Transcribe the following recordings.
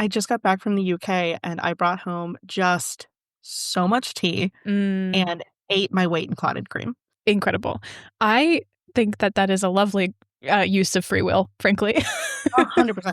I just got back from the UK and I brought home just so much tea and ate my weight in clotted cream. Incredible. I think that is a lovely use of free will, frankly. 100%.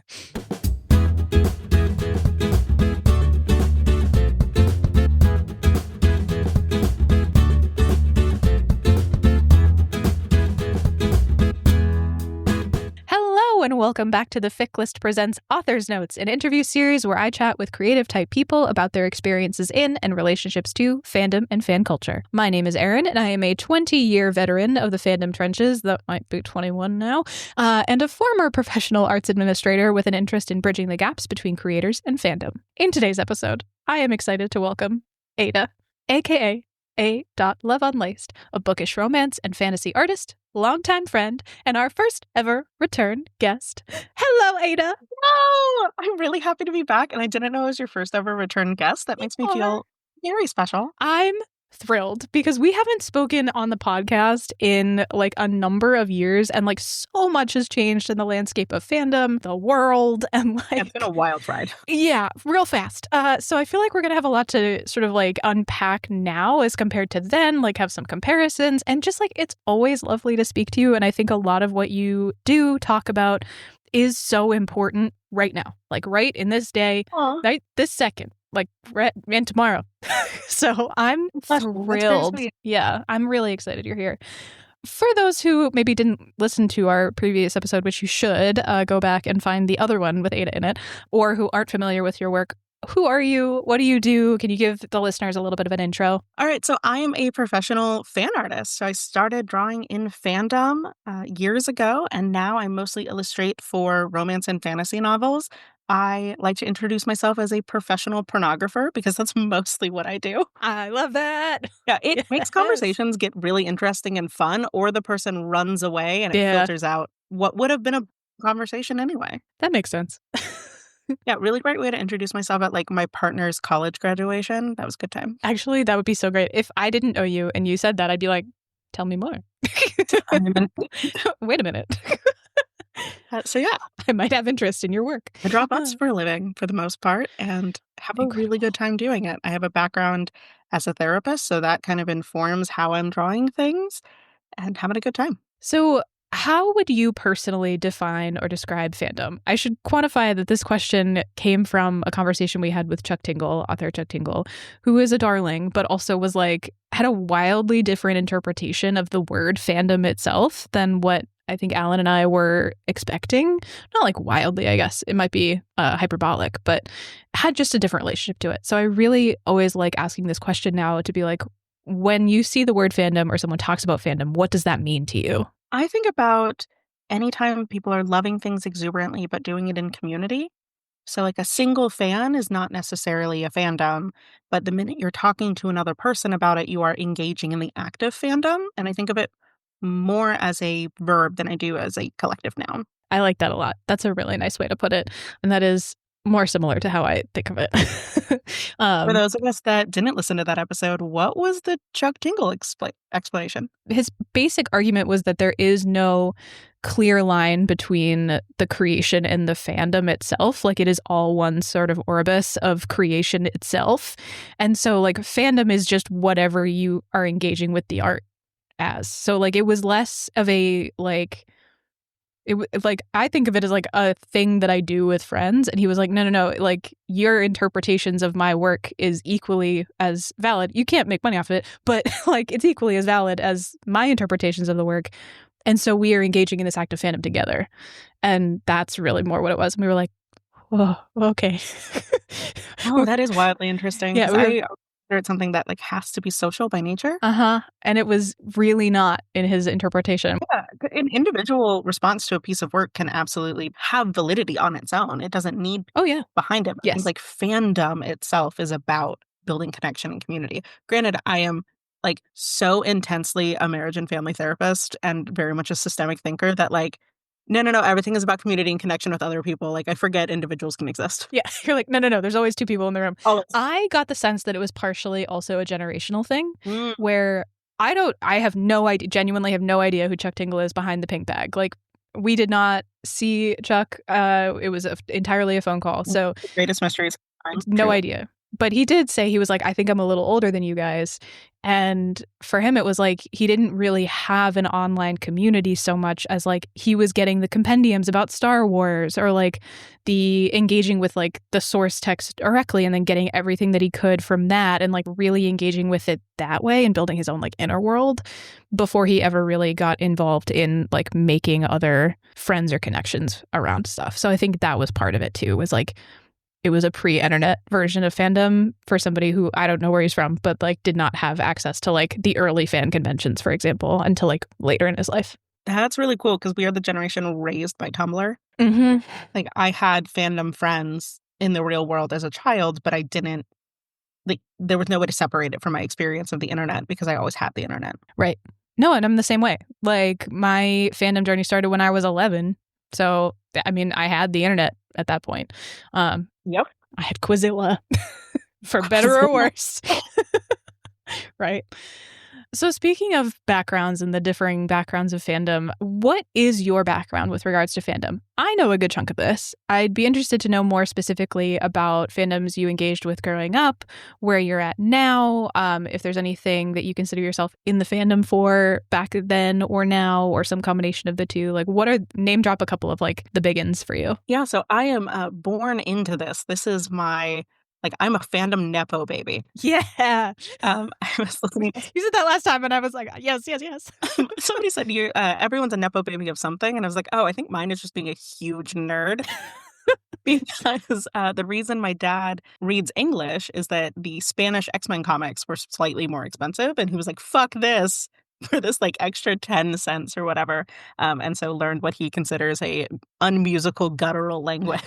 Hello and welcome back to the Fic List Presents Author's Notes, an interview series where I chat with creative type people about their experiences in and relationships to fandom and fan culture. My name is Erin, and I am a 20-year veteran of the fandom trenches, that might be 21 now, and a former professional arts administrator with an interest in bridging the gaps between creators and fandom. In today's episode, I am excited to welcome Ada, aka LoveUnlaced, a bookish romance and fantasy artist, longtime friend, and our first ever return guest. Hello, Ada. Oh, I'm really happy to be back, and I didn't know it was your first ever return guest. That makes me feel very special. I'm thrilled because we haven't spoken on the podcast in like a number of years, and like so much has changed in the landscape of fandom, the world, and like It's been a wild ride. Yeah, real fast. So I feel like we're gonna have a lot to sort of like unpack now as compared to then, like have some comparisons, and just like it's always lovely to speak to you. And I think a lot of what you do talk about is so important right now, like right in this day, right this second, like right and tomorrow. So I'm thrilled. Yeah, I'm really excited you're here. For those who maybe didn't listen to our previous episode, which you should, go back and find the other one with Ada in it, or who aren't familiar with your work, who are you? What do you do? Can you give the listeners a little bit of an intro? All right, so I am a professional fan artist. So I started drawing in fandom years ago, and now I mostly illustrate for romance and fantasy novels. I like to introduce myself as a professional pornographer because that's mostly what I do. I love that. Yeah, it makes conversations get really interesting and fun, or the person runs away and it filters out what would have been a conversation anyway. That makes sense. Yeah, really great way to introduce myself at like my partner's college graduation. That was a good time. Actually, that would be so great. If I didn't know you and you said that, I'd be like, tell me more. Wait a minute. So yeah, I might have interest in your work. I draw butts for a living for the most part and have a really good time doing it. I have a background as a therapist, so that kind of informs how I'm drawing things and having a good time. So how would you personally define or describe fandom? I should quantify that this question came from a conversation we had with Chuck Tingle, author Chuck Tingle, who is a darling, but also was like, had a wildly different interpretation of the word fandom itself than what I think Alan and I were expecting. Not like wildly, I guess. It might be hyperbolic, but had just a different relationship to it. So I really always like asking this question now to be like, when you see the word fandom or someone talks about fandom, what does that mean to you? I think about anytime people are loving things exuberantly, but doing it in community. So like a single fan is not necessarily a fandom, but the minute you're talking to another person about it, you are engaging in the act of fandom. And I think of it more as a verb than I do as a collective noun. I like that a lot. That's a really nice way to put it. And that is more similar to how I think of it. For those of us that didn't listen to that episode, what was the Chuck Tingle explanation? His basic argument was that there is no clear line between the creation and the fandom itself. Like it is all one sort of orbis of creation itself. And so like fandom is just whatever you are engaging with the art as. So like it was less of a like I think of it as like a thing that I do with friends, and he was like, no, like your interpretations of my work is equally as valid. You can't make money off of it, but like it's equally as valid as my interpretations of the work. And so we are engaging in this act of fandom together, and that's really more what it was. And we were like, oh, okay. Oh, that is wildly interesting. Yeah, it's something that like has to be social by nature. And it was really not in his interpretation. Yeah, an individual response to a piece of work can absolutely have validity on its own. It doesn't need behind it. I think like fandom itself is about building connection and community. Granted, I am like so intensely a marriage and family therapist and very much a systemic thinker that like no, everything is about community and connection with other people. Like, I forget individuals can exist. Yeah, you're like, no, there's always two people in the room. Always. I got the sense that it was partially also a generational thing where I have no idea, genuinely have no idea who Chuck Tingle is behind the pink bag. Like, We did not see Chuck. It was entirely a phone call. So the greatest mysteries. No idea. But he did say, he was like, I think I'm a little older than you guys. And for him, it was like he didn't really have an online community so much as like he was getting the compendiums about Star Wars or like the engaging with like the source text directly and then getting everything that he could from that and like really engaging with it that way and building his own like inner world before he ever really got involved in like making other friends or connections around stuff. So I think that was part of it too, was like it was a pre-internet version of fandom for somebody who, I don't know where he's from, but like did not have access to like the early fan conventions, for example, until like later in his life. That's really cool because we are the generation raised by Tumblr. Mm-hmm. Like I had fandom friends in the real world as a child, but I didn't, like there was no way to separate it from my experience of the internet because I always had the internet. Right. No, and I'm the same way. Like my fandom journey started when I was 11. So, I mean, I had the internet at that point. Yep. I had Quizilla for better or worse. Right. So speaking of backgrounds and the differing backgrounds of fandom, what is your background with regards to fandom? I know a good chunk of this. I'd be interested to know more specifically about fandoms you engaged with growing up, where you're at now, if there's anything that you consider yourself in the fandom for back then or now, or some combination of the two. Like name drop a couple of like the big ins for you. Yeah, so I am born into this. This is my... Like, I'm a fandom Nepo baby. Yeah. I was listening. You said that last time, and I was like, yes. Somebody said, everyone's a Nepo baby of something. And I was like, oh, I think mine is just being a huge nerd. Because the reason my dad reads English is that the Spanish X-Men comics were slightly more expensive. And he was like, fuck this for this like extra 10 cents or whatever. And so learned what he considers a unmusical guttural language.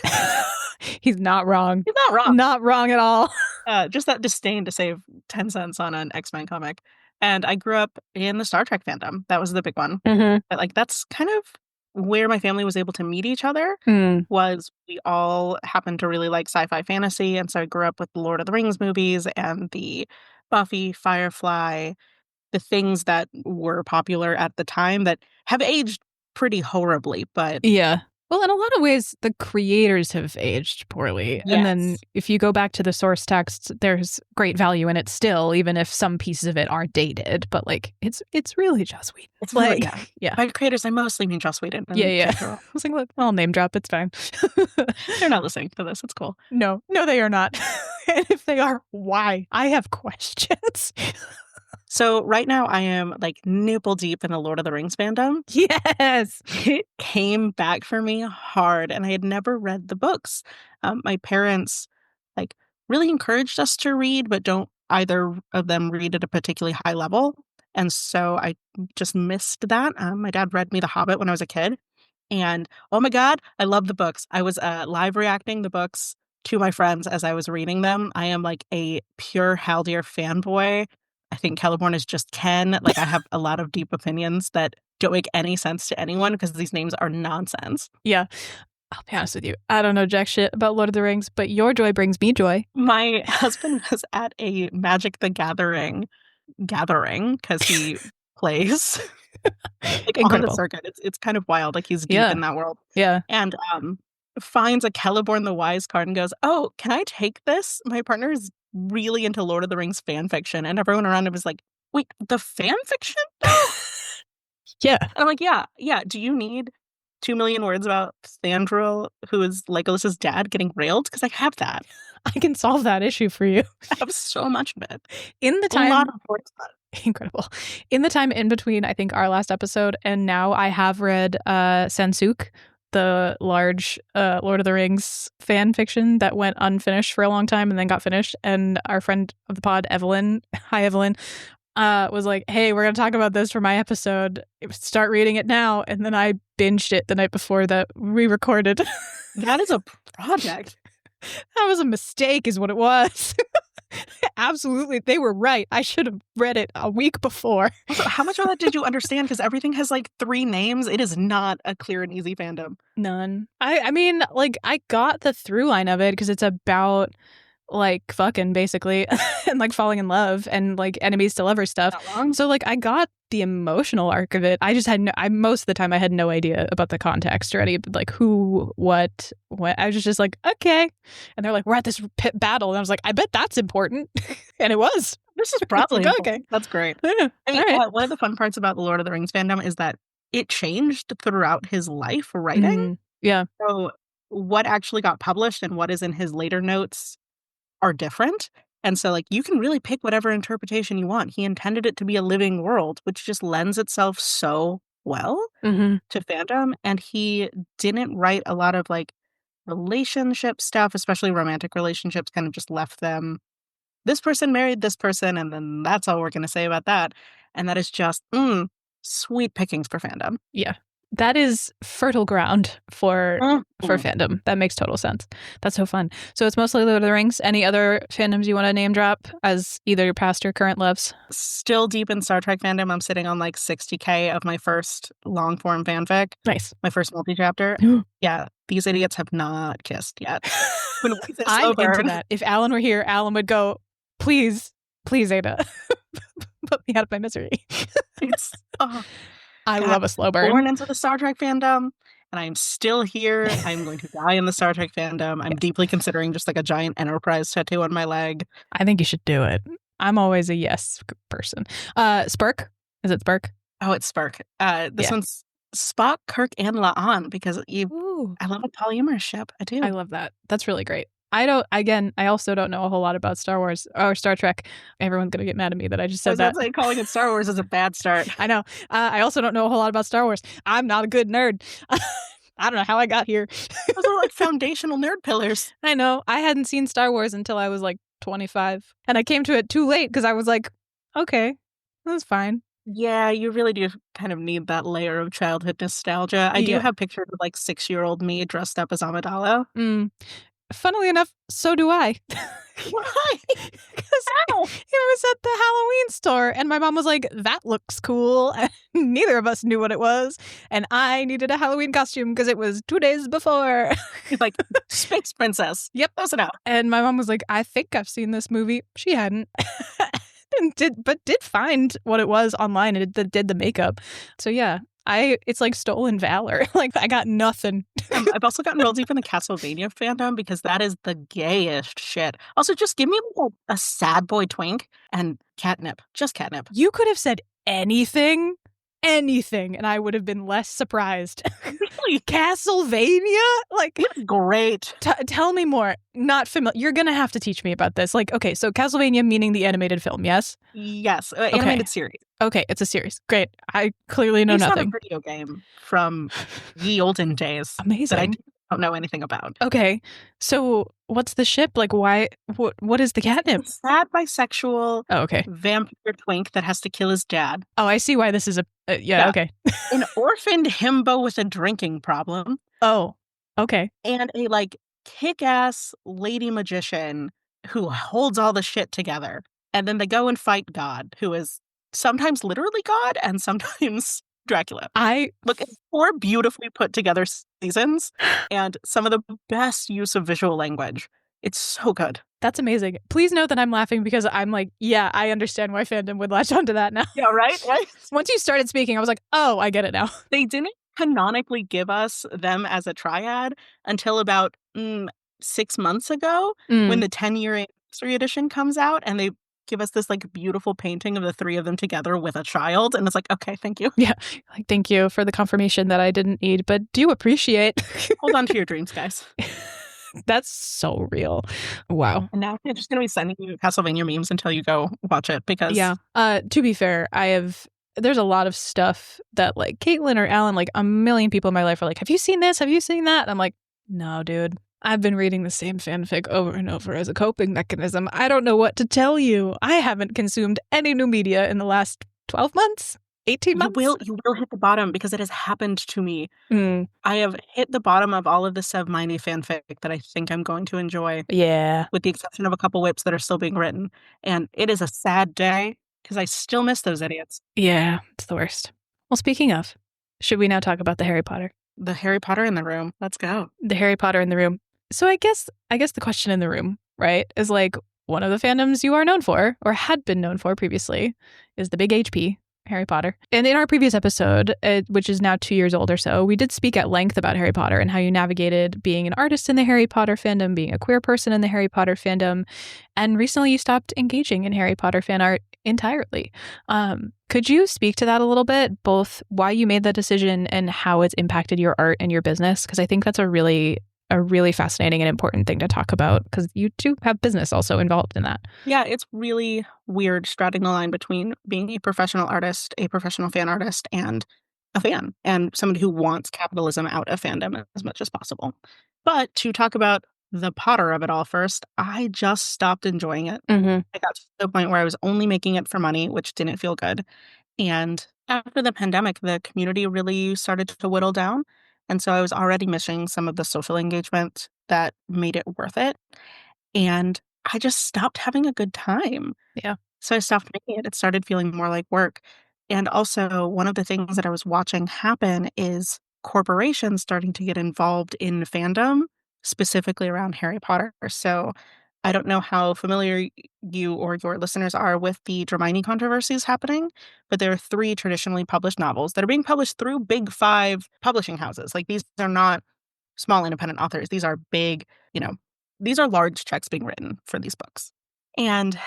He's not wrong. He's not wrong. Not wrong at all. Just that disdain to save 10 cents on an X-Men comic. And I grew up in the Star Trek fandom. That was the big one. Mm-hmm. But like that's kind of where my family was able to meet each other. Was we all happened to really like sci-fi fantasy. And so I grew up with the Lord of the Rings movies and the Buffy, Firefly, the things that were popular at the time that have aged pretty horribly. But yeah. Well, in a lot of ways, the creators have aged poorly. Yes. And then if you go back to the source texts, there's great value in it still, even if some pieces of it are dated. But like, it's really Joss Whedon. It's like, yeah. By creators, I mostly mean Joss Whedon. Yeah. I was like, look, I'll name drop. It's fine. They're not listening to this. It's cool. No, they are not. And if they are, why? I have questions. So right now I am like nipple deep in the Lord of the Rings fandom. Yes. It came back for me hard and I had never read the books. My parents like really encouraged us to read, but don't either of them read at a particularly high level. And so I just missed that. My dad read me The Hobbit when I was a kid. And oh my God, I love the books. I was live reacting the books to my friends as I was reading them. I am like a pure Haldir fanboy. I think Celeborn is just Ken. Like I have a lot of deep opinions that don't make any sense to anyone because these names are nonsense. Yeah. I'll be honest with you. I don't know jack shit about Lord of the Rings, but your joy brings me joy. My husband was at a Magic the Gathering because he plays like on the circuit. It's kind of wild. Like he's deep in that world. Yeah. And finds a Celeborn the Wise card and goes, oh, can I take this? My partner is really into Lord of the Rings fan fiction. And everyone around him was like, wait, the fan fiction? Yeah. And I'm like, yeah. Do you need 2 million words about Thandril, who is Legolas's dad, getting railed? Because I have that. I can solve that issue for you. I have so much of it. In the time, a lot of words about it. Incredible. In the time in between, I think, our last episode and now, I have read Sansuk, the large Lord of the Rings fan fiction that went unfinished for a long time and then got finished. And our friend of the pod, Evelyn, hi Evelyn, was like, hey, we're going to talk about this for my episode. Start reading it now. And then I binged it the night before that we recorded. That is a project. That was a mistake is what it was. Absolutely. They were right. I should have read it a week before. Also, how much of that did you understand? Because everything has like 3 names. It is not a clear and easy fandom. None. I mean, like, I got the through line of it because it's about like fucking basically and like falling in love and like enemies to lovers stuff. So like I got the emotional arc of it. I just had most of the time I had no idea about the context or any like who, what. I was just like, okay. And they're like, we're at this pit battle. And I was like, I bet that's important. And it was. This is probably like, okay. That's great. Yeah. I mean, one of the fun parts about the Lord of the Rings fandom is that it changed throughout his life writing. Yeah. So what actually got published and what is in his later notes are different. And so, like, you can really pick whatever interpretation you want. He intended it to be a living world, which just lends itself so well to fandom. And he didn't write a lot of, like, relationship stuff, especially romantic relationships, kind of just left them. This person married this person, and then that's all we're going to say about that. And that is just sweet pickings for fandom. Yeah. That is fertile ground for fandom. That makes total sense. That's so fun. So it's mostly Lord of the Rings. Any other fandoms you want to name drop as either your past or current loves? Still deep in Star Trek fandom. I'm sitting on like 60K of my first long form fanfic. Nice. My first multi-chapter. Yeah, these idiots have not kissed yet. I'm into that. If Alan were here, Alan would go, please, Ada, put me out of my misery. It's... I love a slow burn. Born into the Star Trek fandom, and I'm still here. I'm going to die in the Star Trek fandom. I'm deeply considering just like a giant Enterprise tattoo on my leg. I think you should do it. I'm always a yes person. Spurk? Is it Spurk? Oh, it's Spurk. This one's Spock, Kirk, and La'an because I love a polyamorous ship. I do. I love that. That's really great. I also don't know a whole lot about Star Wars or Star Trek. Everyone's going to get mad at me that I just said that. Like calling it Star Wars is a bad start. I know. I also don't know a whole lot about Star Wars. I'm not a good nerd. I don't know how I got here. Those are like foundational nerd pillars. I know. I hadn't seen Star Wars until I was like 25. And I came to it too late because I was like, okay, that's fine. Yeah, you really do kind of need that layer of childhood nostalgia. I do have pictures of like 6-year-old me dressed up as Amidala. Funnily enough, so do I. Why? Because it was at the Halloween store, and my mom was like, that looks cool. And neither of us knew what it was. And I needed a Halloween costume because it was 2 days before. Like, Space Princess. Yep. Close enough. And my mom was like, I think I've seen this movie. She hadn't. But did find what it was online and did the makeup. So yeah. It's like stolen valor. Like, I got nothing. I've also gotten real deep in the Castlevania fandom because that is the gayest shit. Also, just give me a sad boy twink and catnip. Just catnip. You could have said anything, and I would have been less surprised. Really? Castlevania? Like, it's great. Tell me more. Not familiar. You're going to have to teach me about this. Like, okay, so Castlevania meaning the animated film, yes? Yes, animated series. Okay, it's a series. Great. I clearly know nothing. It's not a video game from ye olden days. Amazing. That I don't know anything about. Okay, so what's the ship? Like, why? What is the catnip? It's a sad bisexual vampire twink that has to kill his dad. Oh, I see why this is okay. An orphaned himbo with a drinking problem. Oh, okay. And a, like, kick-ass lady magician who holds all the shit together. And then they go and fight God, who is sometimes literally God and sometimes Dracula. Look, it's 4 beautifully put together seasons and some of the best use of visual language. It's so good. That's amazing. Please note that I'm laughing because I'm like, yeah, I understand why fandom would latch onto that now. Yeah, right? Once you started speaking, I was like, oh, I get it now. They didn't canonically give us them as a triad until about 6 months ago when the 10-year anniversary edition comes out, and they give us this like beautiful painting of the 3 of them together with a child, and it's like, okay, thank you. Yeah, like, thank you for the confirmation that I didn't need, but do appreciate. Hold on to your dreams, guys. That's so real. Wow. And now I'm just going to be sending you Castlevania memes until you go watch it because... Yeah. To be fair, there's a lot of stuff that like Caitlin or Alan, like a million people in my life are like, have you seen this? Have you seen that? And I'm like, no, dude. I've been reading the same fanfic over and over as a coping mechanism. I don't know what to tell you. I haven't consumed any new media in the last 12 months. 18 months? You will hit the bottom because it has happened to me. I have hit the bottom of all of the Sevmini fanfic that I think I'm going to enjoy. Yeah. With the exception of a couple whips that are still being written. And it is a sad day because I still miss those idiots. Yeah, it's the worst. Well, speaking of, should we now talk about the Harry Potter? The Harry Potter in the room. Let's go. The Harry Potter in the room. So I guess the question in the room, right, is like, one of the fandoms you are known for, or had been known for previously, is the big HP, Harry Potter. And in our previous episode, which is now 2 years old or so, we did speak at length about Harry Potter and how you navigated being an artist in the Harry Potter fandom, being a queer person in the Harry Potter fandom, and recently you stopped engaging in Harry Potter fan art entirely. Could you speak to that a little bit, both why you made that decision and how it's impacted your art and your business? Because I think that's a really fascinating and important thing to talk about, because you too have business also involved in that. Yeah, it's really weird straddling the line between being a professional artist, a professional fan artist, and a fan, and somebody who wants capitalism out of fandom as much as possible. But to talk about the Potter of it all first, I just stopped enjoying it. Mm-hmm. I got to the point where I was only making it for money, which didn't feel good. And after the pandemic, the community really started to whittle down. And so I was already missing some of the social engagement that made it worth it. And I just stopped having a good time. Yeah. So I stopped making it. It started feeling more like work. And also, one of the things that I was watching happen is corporations starting to get involved in fandom, specifically around Harry Potter. So I don't know how familiar you or your listeners are with the Hermione controversies happening, but there are 3 traditionally published novels that are being published through big 5 publishing houses. Like, these are not small independent authors. These are big, these are large checks being written for these books. And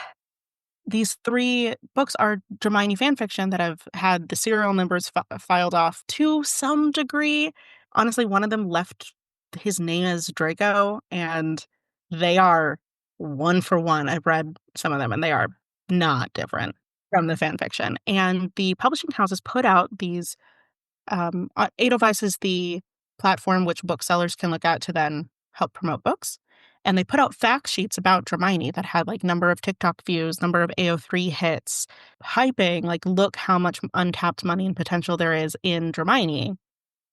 these 3 books are Hermione fan fiction that have had the serial numbers filed off to some degree. Honestly, one of them left his name as Draco, and they are one for one. I've read some of them, and they are not different from the fan fiction. And the publishing houses put out these Edelweiss is the platform which booksellers can look at to then help promote books. And they put out fact sheets about Hermione that had like number of TikTok views, number of AO3 hits, hyping, like, look how much untapped money and potential there is in Hermione.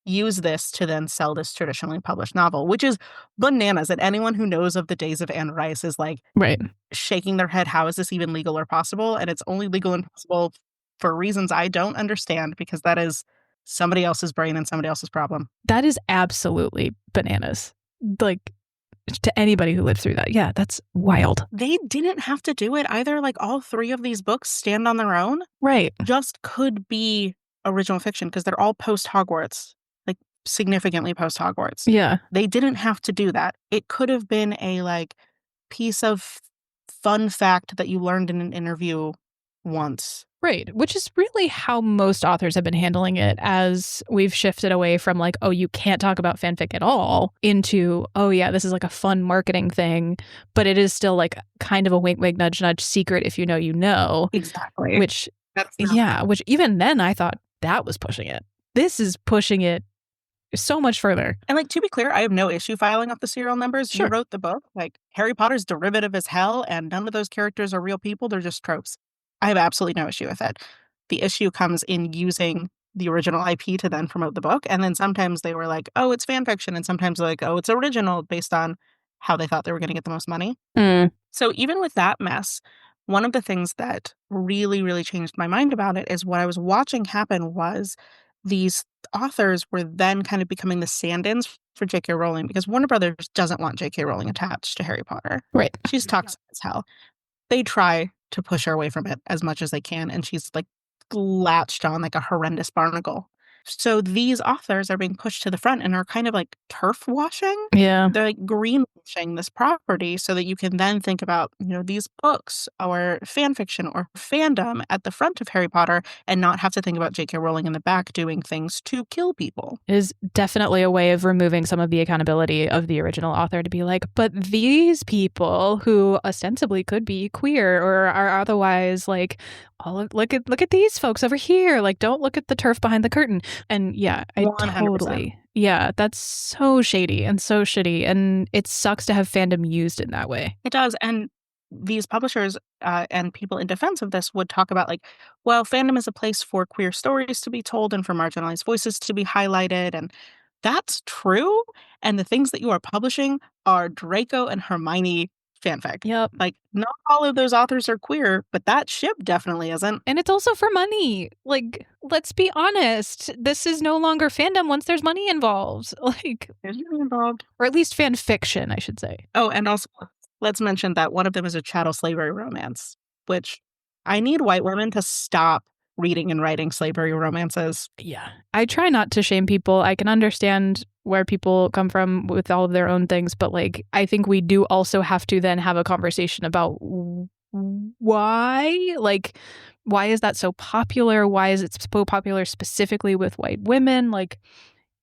Use this to then sell this traditionally published novel, which is bananas. And anyone who knows of the days of Anne Rice is like Right. shaking their head, how is this even legal or possible? And it's only legal and possible for reasons I don't understand, because that is somebody else's brain and somebody else's problem. That is absolutely bananas. Like, to anybody who lived through that. Yeah, that's wild. They didn't have to do it either. Like, all 3 of these books stand on their own. Right. Just could be original fiction because they're all post-Hogwarts, like significantly post-Hogwarts. Yeah. They didn't have to do that. It could have been a like piece of fun fact that you learned in an interview once. Right, which is really how most authors have been handling it, as we've shifted away from like, oh, you can't talk about fanfic at all, into, oh yeah, this is like a fun marketing thing, but it is still like kind of a wink, wink, nudge, nudge secret if you know, you know. Exactly. Which, which even then I thought that was pushing it. This is pushing it so much further. And like, to be clear, I have no issue filing off the serial numbers. Sure. You wrote the book. Like, Harry Potter's derivative as hell, and none of those characters are real people. They're just tropes. I have absolutely no issue with it. The issue comes in using the original IP to then promote the book. And then sometimes they were like, oh, it's fan fiction. And sometimes they're like, oh, it's original, based on how they thought they were going to get the most money. So even with that mess, one of the things that really, really changed my mind about it is what I was watching happen was these authors were then kind of becoming the stand-ins for J.K. Rowling, because Warner Brothers doesn't want J.K. Rowling attached to Harry Potter. Right. She's toxic as hell. They try to push her away from it as much as they can, and she's like latched on like a horrendous barnacle. So these authors are being pushed to the front and are kind of like turf washing. Yeah. They're like greenwashing this property so that you can then think about, these books or fan fiction or fandom at the front of Harry Potter and not have to think about J.K. Rowling in the back doing things to kill people. It is definitely a way of removing some of the accountability of the original author to be like, but these people who ostensibly could be queer or are otherwise like, look at these folks over here. Like, don't look at the turf behind the curtain. And yeah, I 100%. totally. Yeah, that's so shady and so shitty. And it sucks to have fandom used in that way. It does. And these publishers and people in defense of this would talk about like, well, fandom is a place for queer stories to be told and for marginalized voices to be highlighted. And that's true. And the things that you are publishing are Draco and Hermione fanfic. Yep. Like, not all of those authors are queer, but that ship definitely isn't. And it's also for money. Like, let's be honest. This is no longer fandom once there's money involved. Like, there's money involved. Or at least fan fiction, I should say. Oh, and also, let's mention that one of them is a chattel slavery romance, which I need white women to stop reading and writing slavery romances. Yeah. I try not to shame people. I can understand where people come from with all of their own things, but like, I think we do also have to then have a conversation about why? Like, why is that so popular? Why is it so popular specifically with white women? Like,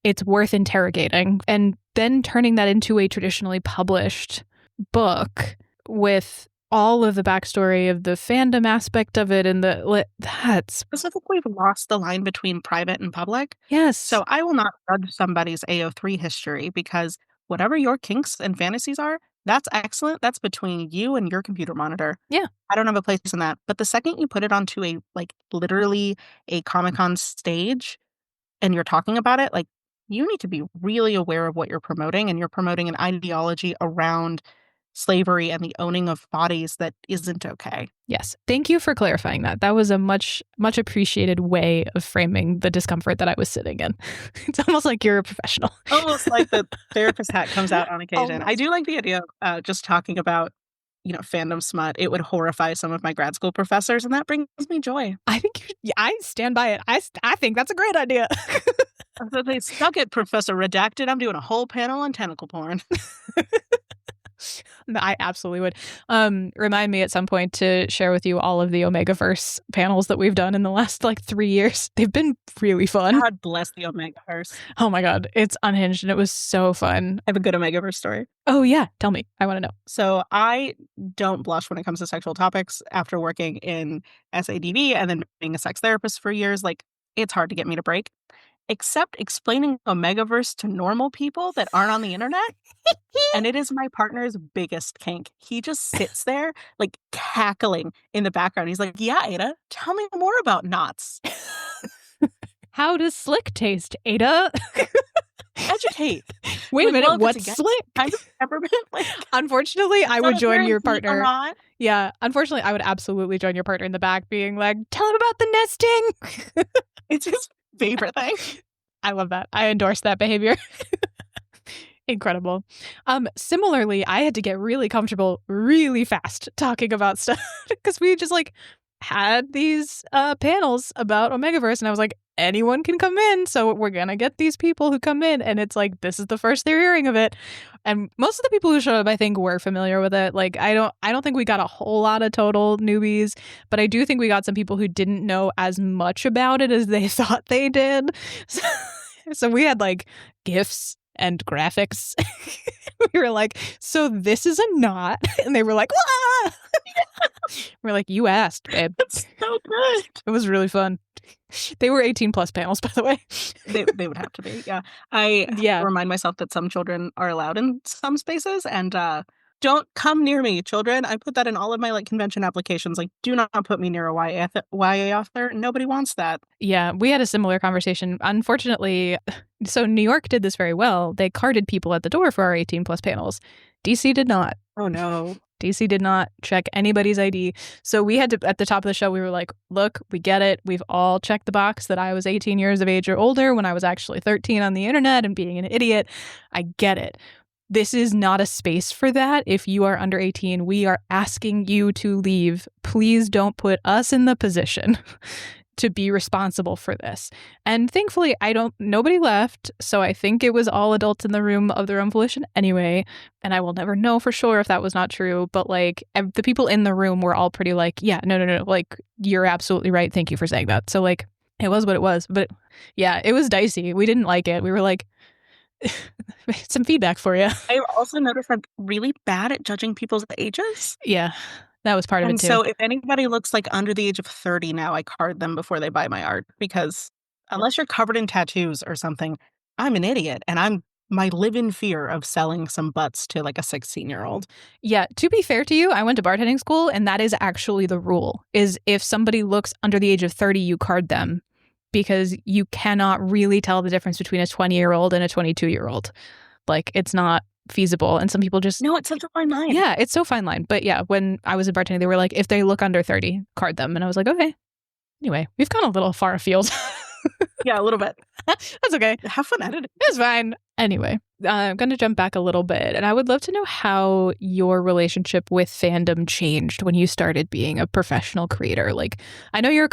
it's worth interrogating. And then turning that into a traditionally published book with all of the backstory of the fandom aspect of it and that's... I think we've lost the line between private and public. Yes. So I will not judge somebody's AO3 history because whatever your kinks and fantasies are, that's excellent. That's between you and your computer monitor. Yeah. I don't have a place in that. But the second you put it onto a, like, literally a Comic-Con stage and you're talking about it, like, you need to be really aware of what you're promoting, and you're promoting an ideology around slavery and the owning of bodies that isn't okay. Yes. Thank you for clarifying that. That was a much, much appreciated way of framing the discomfort that I was sitting in. It's almost like you're a professional. Almost like the therapist hat comes out on occasion. I do like the idea of just talking about, fandom smut. It would horrify some of my grad school professors, and that brings me joy. I think I stand by it. I think that's a great idea. So they stuck it, Professor Redacted. I'm doing a whole panel on tentacle porn. I absolutely would. Remind me at some point to share with you all of the Omegaverse panels that we've done in the last 3 years. They've been really fun. God bless the Omegaverse. Oh my God. It's unhinged and it was so fun. I have a good Omegaverse story. Oh yeah. Tell me. I want to know. So I don't blush when it comes to sexual topics after working in SADV and then being a sex therapist for years. Like, it's hard to get me to break. Except explaining Omegaverse to normal people that aren't on the internet. And it is my partner's biggest kink. He just sits there, like, cackling in the background. He's like, yeah, Ada, tell me more about knots. How does slick taste, Ada? Educate. Wait a minute, what's slick? Kind of peppermint. Unfortunately, I would join your partner. Yeah, unfortunately, I would absolutely join your partner in the back being like, tell him about the nesting. It's his favorite thing. I love that. I endorse that behavior. Incredible. Similarly, I had to get really comfortable really fast talking about stuff because we just had these panels about Omegaverse, and I was like, anyone can come in, so we're gonna get these people who come in, and it's like, this is the first they're hearing of it. And most of the people who showed up, I think, were familiar with it. Like, I don't think we got a whole lot of total newbies, but I do think we got some people who didn't know as much about it as they thought they did. So we had GIFs and graphics. We were like, so this is a knot. And they were like, wah! We're like, you asked, babe. That's so good. It was really fun. They were 18 plus panels, by the way. They would have to be, yeah. I remind myself that some children are allowed in some spaces, and don't come near me, children. I put that in all of my convention applications. Do not put me near a YA author. Nobody wants that. Yeah, we had a similar conversation. Unfortunately, so New York did this very well. They carded people at the door for our 18 plus panels. DC did not. Oh no. DC did not check anybody's ID. So we had to, at the top of the show, we were like, look, we get it. We've all checked the box that I was 18 years of age or older when I was actually 13 on the internet and being an idiot. I get it. This is not a space for that. If you are under 18, we are asking you to leave. Please don't put us in the position to be responsible for this. And thankfully, nobody left. So I think it was all adults in the room of their own volition anyway. And I will never know for sure if that was not true. But the people in the room were all pretty yeah, no. You're absolutely right. Thank you for saying that. So it was what it was. But yeah, it was dicey. We didn't like it. We were like, some feedback for you. I also noticed I'm really bad at judging people's ages. Yeah. That was part of it too. So if anybody looks under the age of 30 now, I card them before they buy my art, because unless you're covered in tattoos or something, I'm an idiot, and my live-in fear of selling some butts to a 16-year-old. Yeah, to be fair to you, I went to bartending school, and that is actually the rule, is if somebody looks under the age of 30, you card them, because you cannot really tell the difference between a 20-year-old and a 22-year-old. It's not feasible. And some people just... No, it's such a fine line. Yeah, it's so fine line. But yeah, when I was a bartender, they were like, if they look under 30, card them. And I was like, okay. Anyway, we've gone a little far afield. Yeah, a little bit. That's okay. Have fun editing. It's fine. Anyway, I'm going to jump back a little bit. And I would love to know how your relationship with fandom changed when you started being a professional creator. Like, I know you're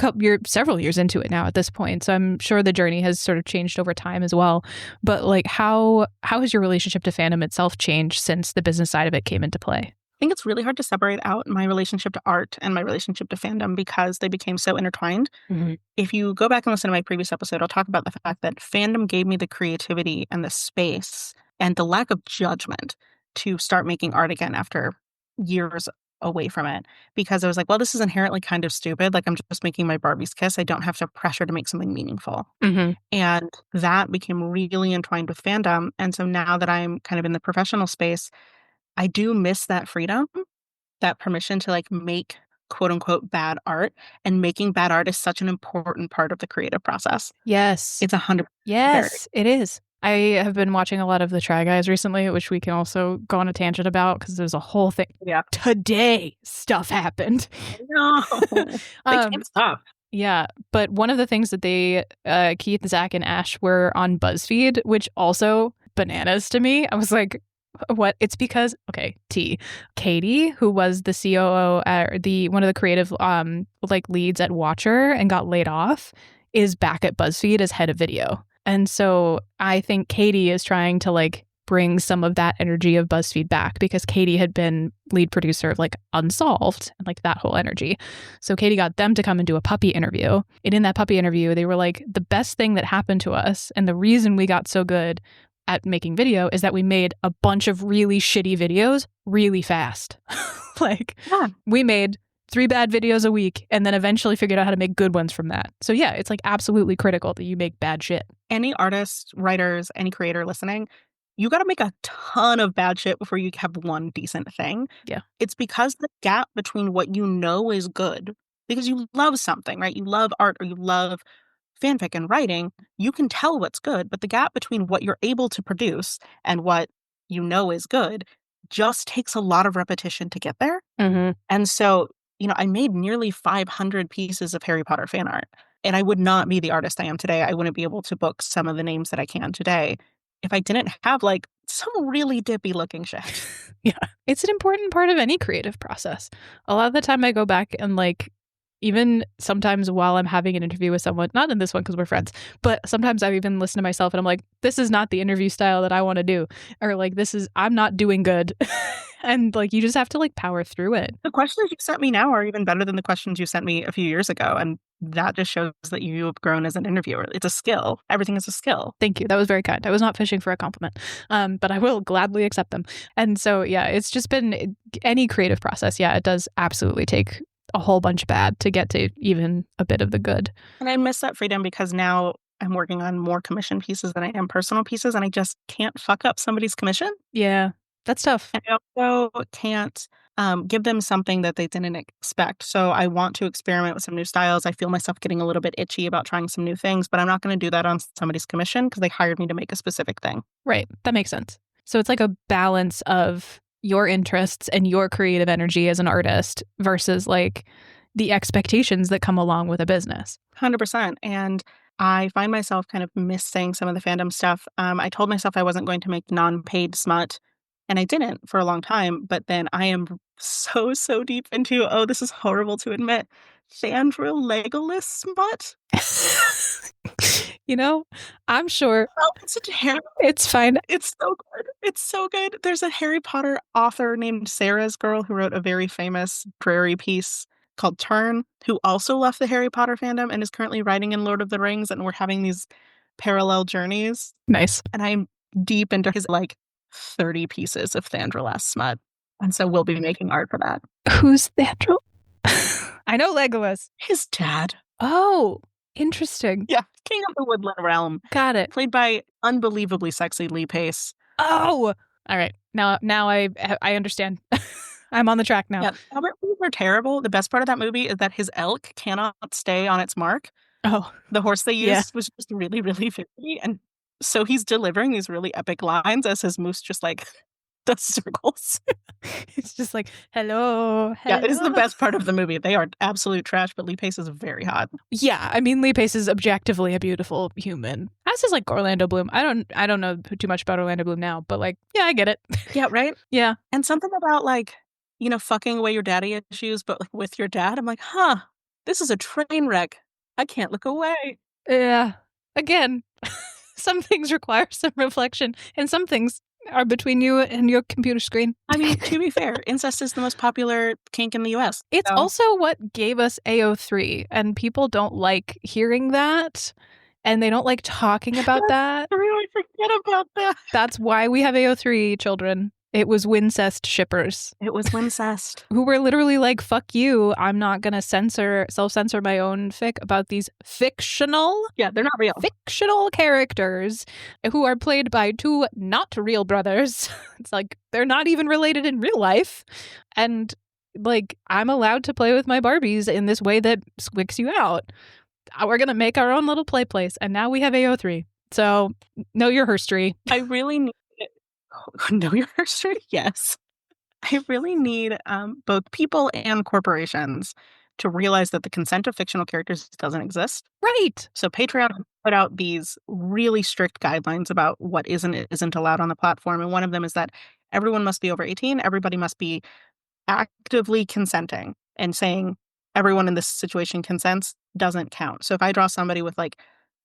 several years into it now at this point, so I'm sure the journey has sort of changed over time as well. But like, how has your relationship to fandom itself changed since the business side of it came into play? I think it's really hard to separate out my relationship to art and my relationship to fandom because they became so intertwined. Mm-hmm. If you go back and listen to my previous episode, I'll talk about the fact that fandom gave me the creativity and the space and the lack of judgment to start making art again after years away from it. Because I was like, well, this is inherently kind of stupid. Like, I'm just making my Barbie's kiss. I don't have to pressure to make something meaningful. Mm-hmm. And that became really entwined with fandom. And so now that I'm kind of in the professional space, I do miss that freedom, that permission to like make quote unquote bad art. And making bad art is such an important part of the creative process. Yes. It's 100%. Yes, it is. I have been watching a lot of the Try Guys recently, which we can also go on a tangent about because there's a whole thing. Yeah. Today, stuff happened. No, they can't stop. Yeah, but one of the things that they, Keith, Zach, and Ash were on BuzzFeed, which also bananas to me. I was like, what? It's because, okay, Katie, who was the COO at one of the creative like leads at Watcher and got laid off, is back at BuzzFeed as head of video. And so I think Katie is trying to like bring some of that energy of BuzzFeed back because Katie had been lead producer of like Unsolved and like that whole energy. So Katie got them to come and do a puppy interview. And in that puppy interview, they were like, the best thing that happened to us and the reason we got so good at making video is that we made a bunch of really shitty videos really fast. We made 3 bad videos a week and then eventually figured out how to make good ones from that. So yeah, it's like absolutely critical that you make bad shit. Any artist, writers, any creator listening, you got to make a ton of bad shit before you have one decent thing. Yeah. It's because the gap between what you know is good, because you love something, right? You love art or you love fanfic and writing, you can tell what's good, but the gap between what you're able to produce and what you know is good just takes a lot of repetition to get there. Mm-hmm. And so, I made nearly 500 pieces of Harry Potter fan art, and I would not be the artist I am today. I wouldn't be able to book some of the names that I can today if I didn't have like some really dippy looking shit. Yeah. It's an important part of any creative process. A lot of the time I go back and like, even sometimes while I'm having an interview with someone, not in this one because we're friends, but sometimes I even listen to myself and I'm like, this is not the interview style that I want to do. Or like, I'm not doing good. And like, you just have to like power through it. The questions you sent me now are even better than the questions you sent me a few years ago. And that just shows that you have grown as an interviewer. It's a skill. Everything is a skill. Thank you. That was very kind. I was not fishing for a compliment, but I will gladly accept them. And so, yeah, it's just been any creative process. Yeah, it does absolutely take a whole bunch of bad to get to even a bit of the good. And I miss that freedom because now I'm working on more commission pieces than I am personal pieces, and I just can't fuck up somebody's commission. Yeah, that's tough. And I also can't give them something that they didn't expect. So I want to experiment with some new styles. I feel myself getting a little bit itchy about trying some new things, but I'm not going to do that on somebody's commission because they hired me to make a specific thing. Right. That makes sense. So it's like a balance of your interests and your creative energy as an artist versus like the expectations that come along with a business. 100%. And I find myself kind of missing some of the fandom stuff. I told myself I wasn't going to make non-paid smut, and I didn't for a long time. But then I am so deep into, this is horrible to admit, Fandrew Legolas smut. I'm sure. Oh, it's terrible. It's fine. It's so good. It's so good. There's a Harry Potter author named Sarah's Girl who wrote a very famous Prairie piece called Turn, who also left the Harry Potter fandom and is currently writing in Lord of the Rings, and we're having these parallel journeys. Nice. And I'm deep into his like 30 pieces of Thandrel smut. And so we'll be making art for that. Who's Thandrel? I know Legolas. His dad. Oh, interesting. Yeah, King of the Woodland Realm. Got it. Played by unbelievably sexy Lee Pace. Oh, all right. Now I understand. I'm on the track now. Yeah, Albert movies are terrible. The best part of that movie is that his elk cannot stay on its mark. Oh. The horse they used was just really, really finicky. And so he's delivering these really epic lines as his moose just like the circles. It's just like, hello. Yeah, it is the best part of the movie. They are absolute trash, but Lee Pace is very hot. Yeah, I mean, Lee Pace is objectively a beautiful human. As is like Orlando Bloom. I don't know too much about Orlando Bloom now, but like, yeah, I get it. Yeah, right? Yeah. And something about like, fucking away your daddy issues, but like with your dad, I'm like, this is a train wreck. I can't look away. Yeah. Again, some things require some reflection, and some things are between you and your computer screen. I mean, to be fair, incest is the most popular kink in the US. It's also what gave us AO3, and people don't like hearing that, and they don't like talking about that. I really forget about that. That's why we have AO3, children. It was Wincest shippers. It was Wincest. Who were literally like, fuck you, I'm not going to self-censor my own fic about these fictional... Yeah, they're not real. Fictional characters who are played by two not real brothers. It's like, they're not even related in real life. And like, I'm allowed to play with my Barbies in this way that squicks you out. We're going to make our own little play place. And now we have AO3. So, know your history. I really need... Know your history? Yes. I really need both people and corporations to realize that the consent of fictional characters doesn't exist. Right. So Patreon put out these really strict guidelines about what is and isn't allowed on the platform. And one of them is that everyone must be over 18. Everybody must be actively consenting, and saying everyone in this situation consents doesn't count. So if I draw somebody with like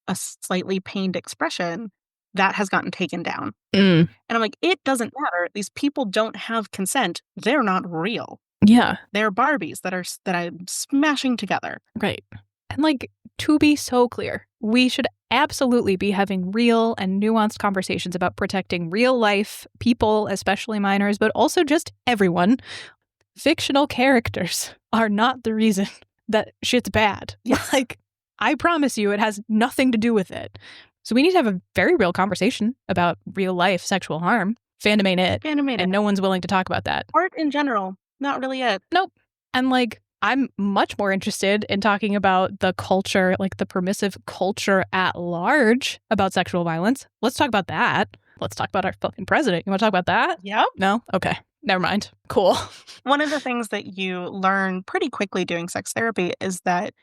a slightly pained expression, that has gotten taken down. And I'm like, it doesn't matter. These people don't have consent. They're not real. Yeah. They're Barbies that I'm smashing together. Right. And like, to be so clear, we should absolutely be having real and nuanced conversations about protecting real life people, especially minors, but also just everyone. Fictional characters are not the reason that shit's bad. Yes. Like, I promise you, it has nothing to do with it. So we need to have a very real conversation about real life sexual harm. Fandom ain't it. Fandom ain't it. And no one's willing to talk about that. Art in general, not really it. Nope. And like, I'm much more interested in talking about the culture, like the permissive culture at large about sexual violence. Let's talk about that. Let's talk about our fucking president. You want to talk about that? Yep. No? Okay. Never mind. Cool. One of the things that you learn pretty quickly doing sex therapy is that,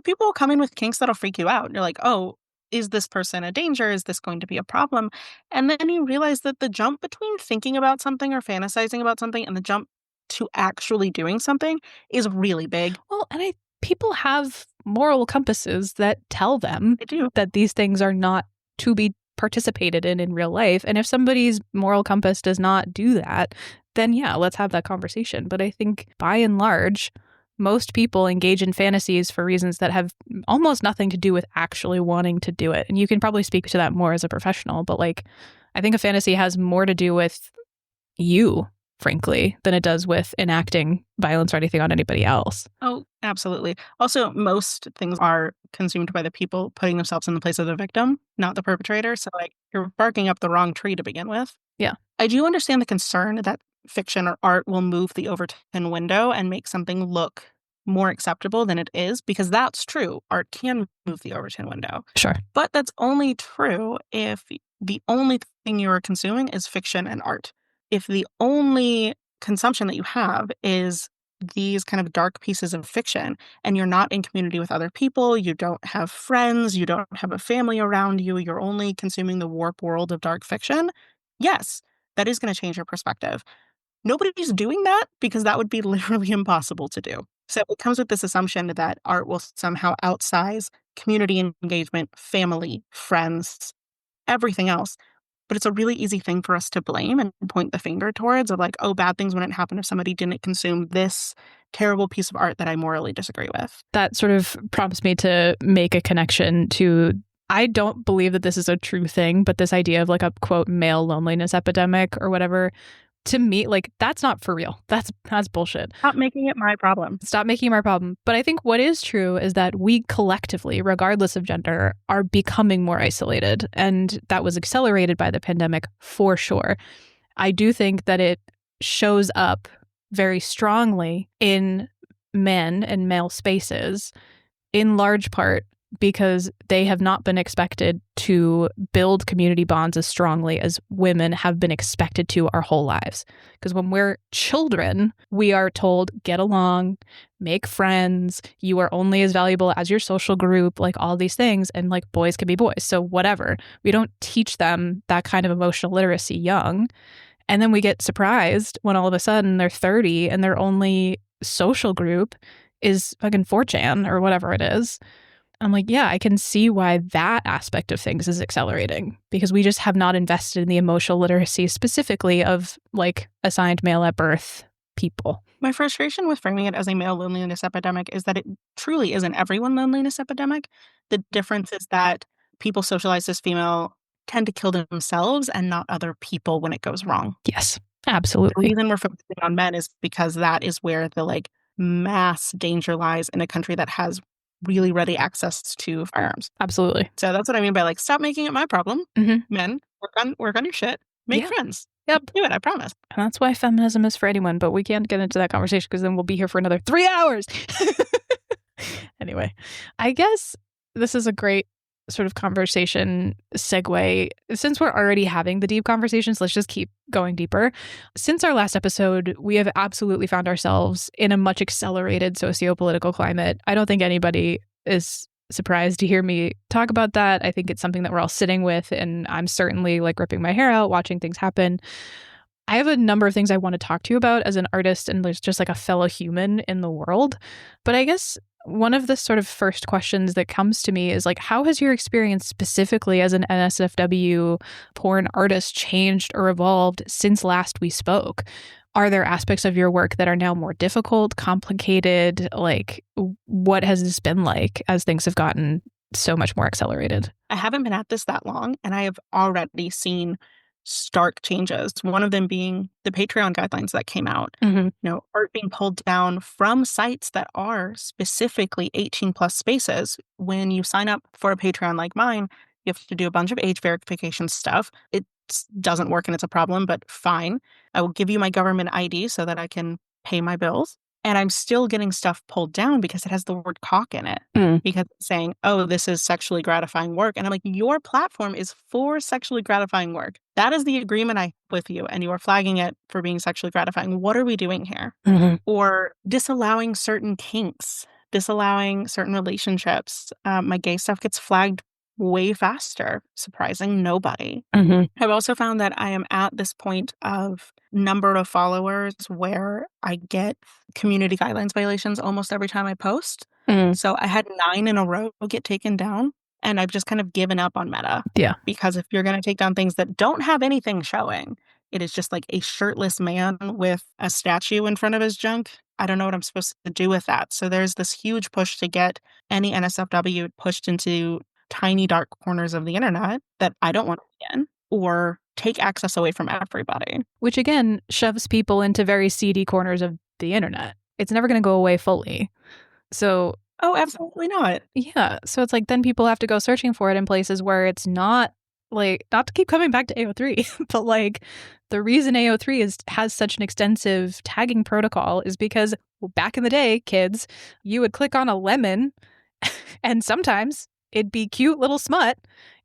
people will come in with kinks that'll freak you out. And you're like, oh, is this person a danger? Is this going to be a problem? And then you realize that the jump between thinking about something or fantasizing about something and the jump to actually doing something is really big. Well, and people have moral compasses that tell them that these things are not to be participated in real life. And if somebody's moral compass does not do that, then yeah, let's have that conversation. But I think by and large, most people engage in fantasies for reasons that have almost nothing to do with actually wanting to do it. And you can probably speak to that more as a professional, but like, I think a fantasy has more to do with you, frankly, than it does with enacting violence or anything on anybody else. Oh, absolutely. Also, most things are consumed by the people putting themselves in the place of the victim, not the perpetrator. So like, you're barking up the wrong tree to begin with. Yeah. I do understand the concern that fiction or art will move the Overton window and make something look more acceptable than it is, because that's true. Art can move the Overton window. Sure. But that's only true if the only thing you are consuming is fiction and art. If the only consumption that you have is these kind of dark pieces of fiction and you're not in community with other people, you don't have friends, you don't have a family around you, you're only consuming the warp world of dark fiction, yes, that is going to change your perspective. Nobody's doing that because that would be literally impossible to do. So it comes with this assumption that art will somehow outsize community engagement, family, friends, everything else. But it's a really easy thing for us to blame and point the finger towards of like, oh, bad things wouldn't happen if somebody didn't consume this terrible piece of art that I morally disagree with. That sort of prompts me to make a connection to, I don't believe that this is a true thing, but this idea of like a quote male loneliness epidemic or whatever, to me, like, that's not for real. That's bullshit. Stop making it my problem. Stop making it my problem. But I think what is true is that we collectively, regardless of gender, are becoming more isolated. And that was accelerated by the pandemic for sure. I do think that it shows up very strongly in men and male spaces, in large part because they have not been expected to build community bonds as strongly as women have been expected to our whole lives. Because when we're children, we are told, get along, make friends, you are only as valuable as your social group, like all these things. And like boys can be boys. So whatever. We don't teach them that kind of emotional literacy young. And then we get surprised when all of a sudden they're 30 and their only social group is fucking 4chan or whatever it is. I'm like, yeah, I can see why that aspect of things is accelerating, because we just have not invested in the emotional literacy specifically of like assigned male at birth people. My frustration with framing it as a male loneliness epidemic is that it truly is an everyone loneliness epidemic. The difference is that people socialized as female tend to kill themselves and not other people when it goes wrong. Yes, absolutely. The reason we're focusing on men is because that is where the like mass danger lies in a country that has really ready access to firearms. Absolutely. So that's what I mean by like, stop making it my problem. Mm-hmm. Men, work on your shit. Make friends. Yep. Do it, I promise. And that's why feminism is for anyone, but we can't get into that conversation because then we'll be here for another 3 hours. Anyway, I guess this is a great sort of conversation segue. Since we're already having the deep conversations, let's just keep going deeper. Since our last episode, we have absolutely found ourselves in a much accelerated socio-political climate. I don't think anybody is surprised to hear me talk about that. I think it's something that we're all sitting with, and I'm certainly like ripping my hair out watching things happen. I have a number of things I want to talk to you about as an artist and there's just like a fellow human in the world. But I guess one of the sort of first questions that comes to me is like, how has your experience specifically as an NSFW porn artist changed or evolved since last we spoke? Are there aspects of your work that are now more difficult, complicated? Like, what has this been like as things have gotten so much more accelerated? I haven't been at this that long, and I have already seen stark changes. One of them being the Patreon guidelines that came out. Mm-hmm. You know, art being pulled down from sites that are specifically 18 plus spaces. When you sign up for a Patreon like mine, you have to do a bunch of age verification stuff. It doesn't work and it's a problem, but fine. I will give you my government ID so that I can pay my bills. And I'm still getting stuff pulled down because it has the word cock in it. Because it's saying, oh, this is sexually gratifying work. And I'm like, your platform is for sexually gratifying work. That is the agreement I have with you. And you are flagging it for being sexually gratifying. What are we doing here? Mm-hmm. Or disallowing certain kinks, disallowing certain relationships. My gay stuff gets flagged way faster, surprising nobody. Mm-hmm. I've also found that I am at this point of number of followers where I get community guidelines violations almost every time I post. Mm-hmm. So I had 9 in a row get taken down, and I've just kind of given up on Meta. Yeah. Because if you're going to take down things that don't have anything showing, it is just like a shirtless man with a statue in front of his junk. I don't know what I'm supposed to do with that. So there's this huge push to get any NSFW pushed into tiny dark corners of the internet that I don't want to be in, or take access away from everybody. Which again shoves people into very seedy corners of the internet. It's never going to go away fully. So oh, absolutely not. Yeah. So it's like then people have to go searching for it in places where it's not, like, not to keep coming back to AO3, but like the reason AO3 has such an extensive tagging protocol is because back in the day, kids, you would click on a lemon and sometimes it'd be cute little smut,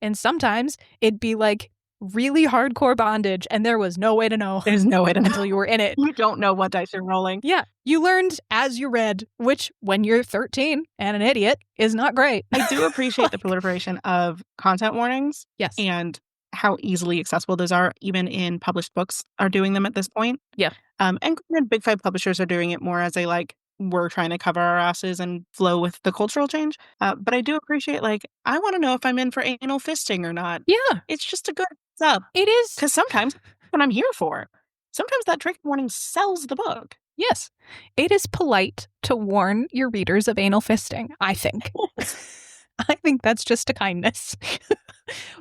and sometimes it'd be like really hardcore bondage, and there was no way to know. There's no way to know until you were in it. You don't know what dice you're rolling. Yeah, you learned as you read, which when you're 13 and an idiot is not great. I do appreciate the proliferation of content warnings. Yes. And how easily accessible those are, even in published books are doing them at this point. Yeah. And big 5 publishers are doing it more as a like, we're trying to cover our asses and flow with the cultural change. But I do appreciate, like, I want to know if I'm in for anal fisting or not. Yeah. It's just a good heads up. It is. Because sometimes what I'm here for, sometimes that trigger warning sells the book. Yes. It is polite to warn your readers of anal fisting, I think. I think that's just a kindness.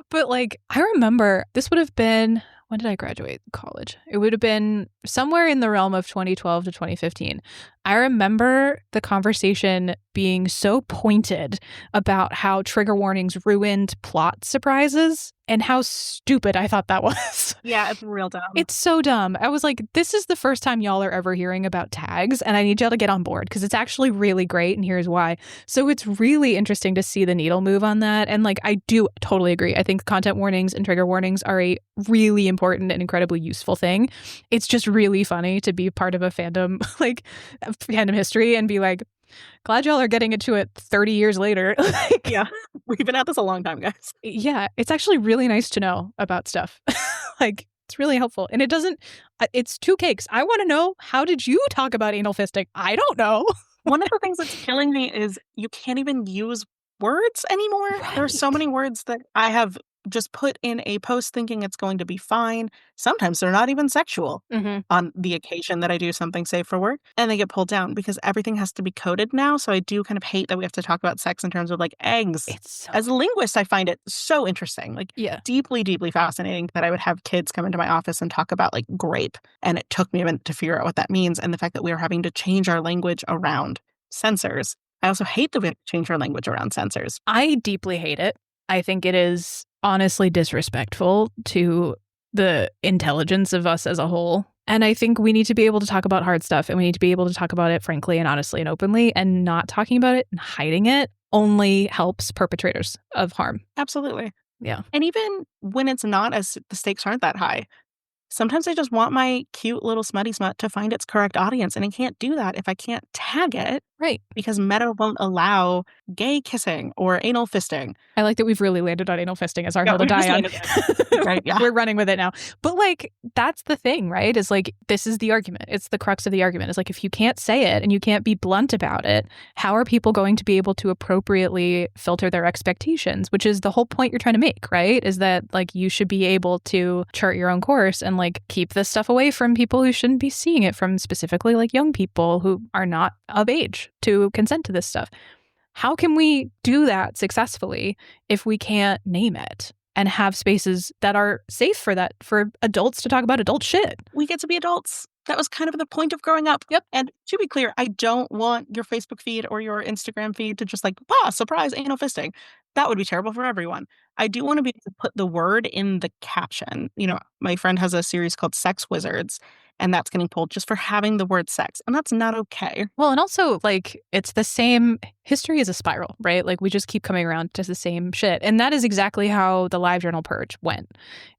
But like, I remember this would have been, when did I graduate college? It would have been somewhere in the realm of 2012 to 2015. I remember the conversation being so pointed about how trigger warnings ruined plot surprises and how stupid I thought that was. Yeah, it's real dumb. It's so dumb. I was like, this is the first time y'all are ever hearing about tags, and I need y'all to get on board because it's actually really great, and here's why. So it's really interesting to see the needle move on that. And like, I do totally agree. I think content warnings and trigger warnings are a really important and incredibly useful thing. It's just really funny to be part of a fandom, like fandom history, and be like, glad y'all are getting into it 30 years later. Like, yeah, we've been at this a long time, guys. Yeah, it's actually really nice to know about stuff. Like, it's really helpful. And it doesn't, it's two cakes. I want to know, how did you talk about anal fisting? I don't know. One of the things that's killing me is you can't even use words anymore. Right. There are so many words that I have just put in a post thinking it's going to be fine. Sometimes they're not even sexual on the occasion that I do something safe for work, and they get pulled down because everything has to be coded now. So I do kind of hate that we have to talk about sex in terms of like eggs. As a linguist, I find it so interesting, like deeply, deeply fascinating that I would have kids come into my office and talk about like grape. And it took me a minute to figure out what that means. And the fact that we are having to change our language around censors. I also hate that we have to change our language around censors. I deeply hate it. I think it is honestly disrespectful to the intelligence of us as a whole. And I think we need to be able to talk about hard stuff, and we need to be able to talk about it frankly and honestly and openly, and not talking about it and hiding it only helps perpetrators of harm. Absolutely. Yeah. And even when it's not, as the stakes aren't that high, sometimes I just want my cute little smutty smut to find its correct audience, and I can't do that if I can't tag it. Right. Because Meta won't allow gay kissing or anal fisting. I like that we've really landed on anal fisting as our hill to die on. Right, yeah. We're running with it now. But like, that's the thing, right? Is like, this is the argument. It's the crux of the argument. It's like, if you can't say it and you can't be blunt about it, how are people going to be able to appropriately filter their expectations? Which is the whole point you're trying to make, right? Is that like, you should be able to chart your own course and like keep this stuff away from people who shouldn't be seeing it, from specifically like young people who are not of age to consent to this stuff. How can we do that successfully if we can't name it and have spaces that are safe for that, for adults to talk about adult shit? We get to be adults. That was kind of the point of growing up. Yep. And to be clear, I don't want your Facebook feed or your Instagram feed to just like, surprise, anal fisting. That would be terrible for everyone. I do want to be able to put the word in the caption. You know, my friend has a series called Sex Wizards, and that's getting pulled just for having the word sex. And that's not okay. Well, and also, like, it's the same, history is a spiral, right? Like, we just keep coming around to the same shit. And that is exactly how the LiveJournal purge went,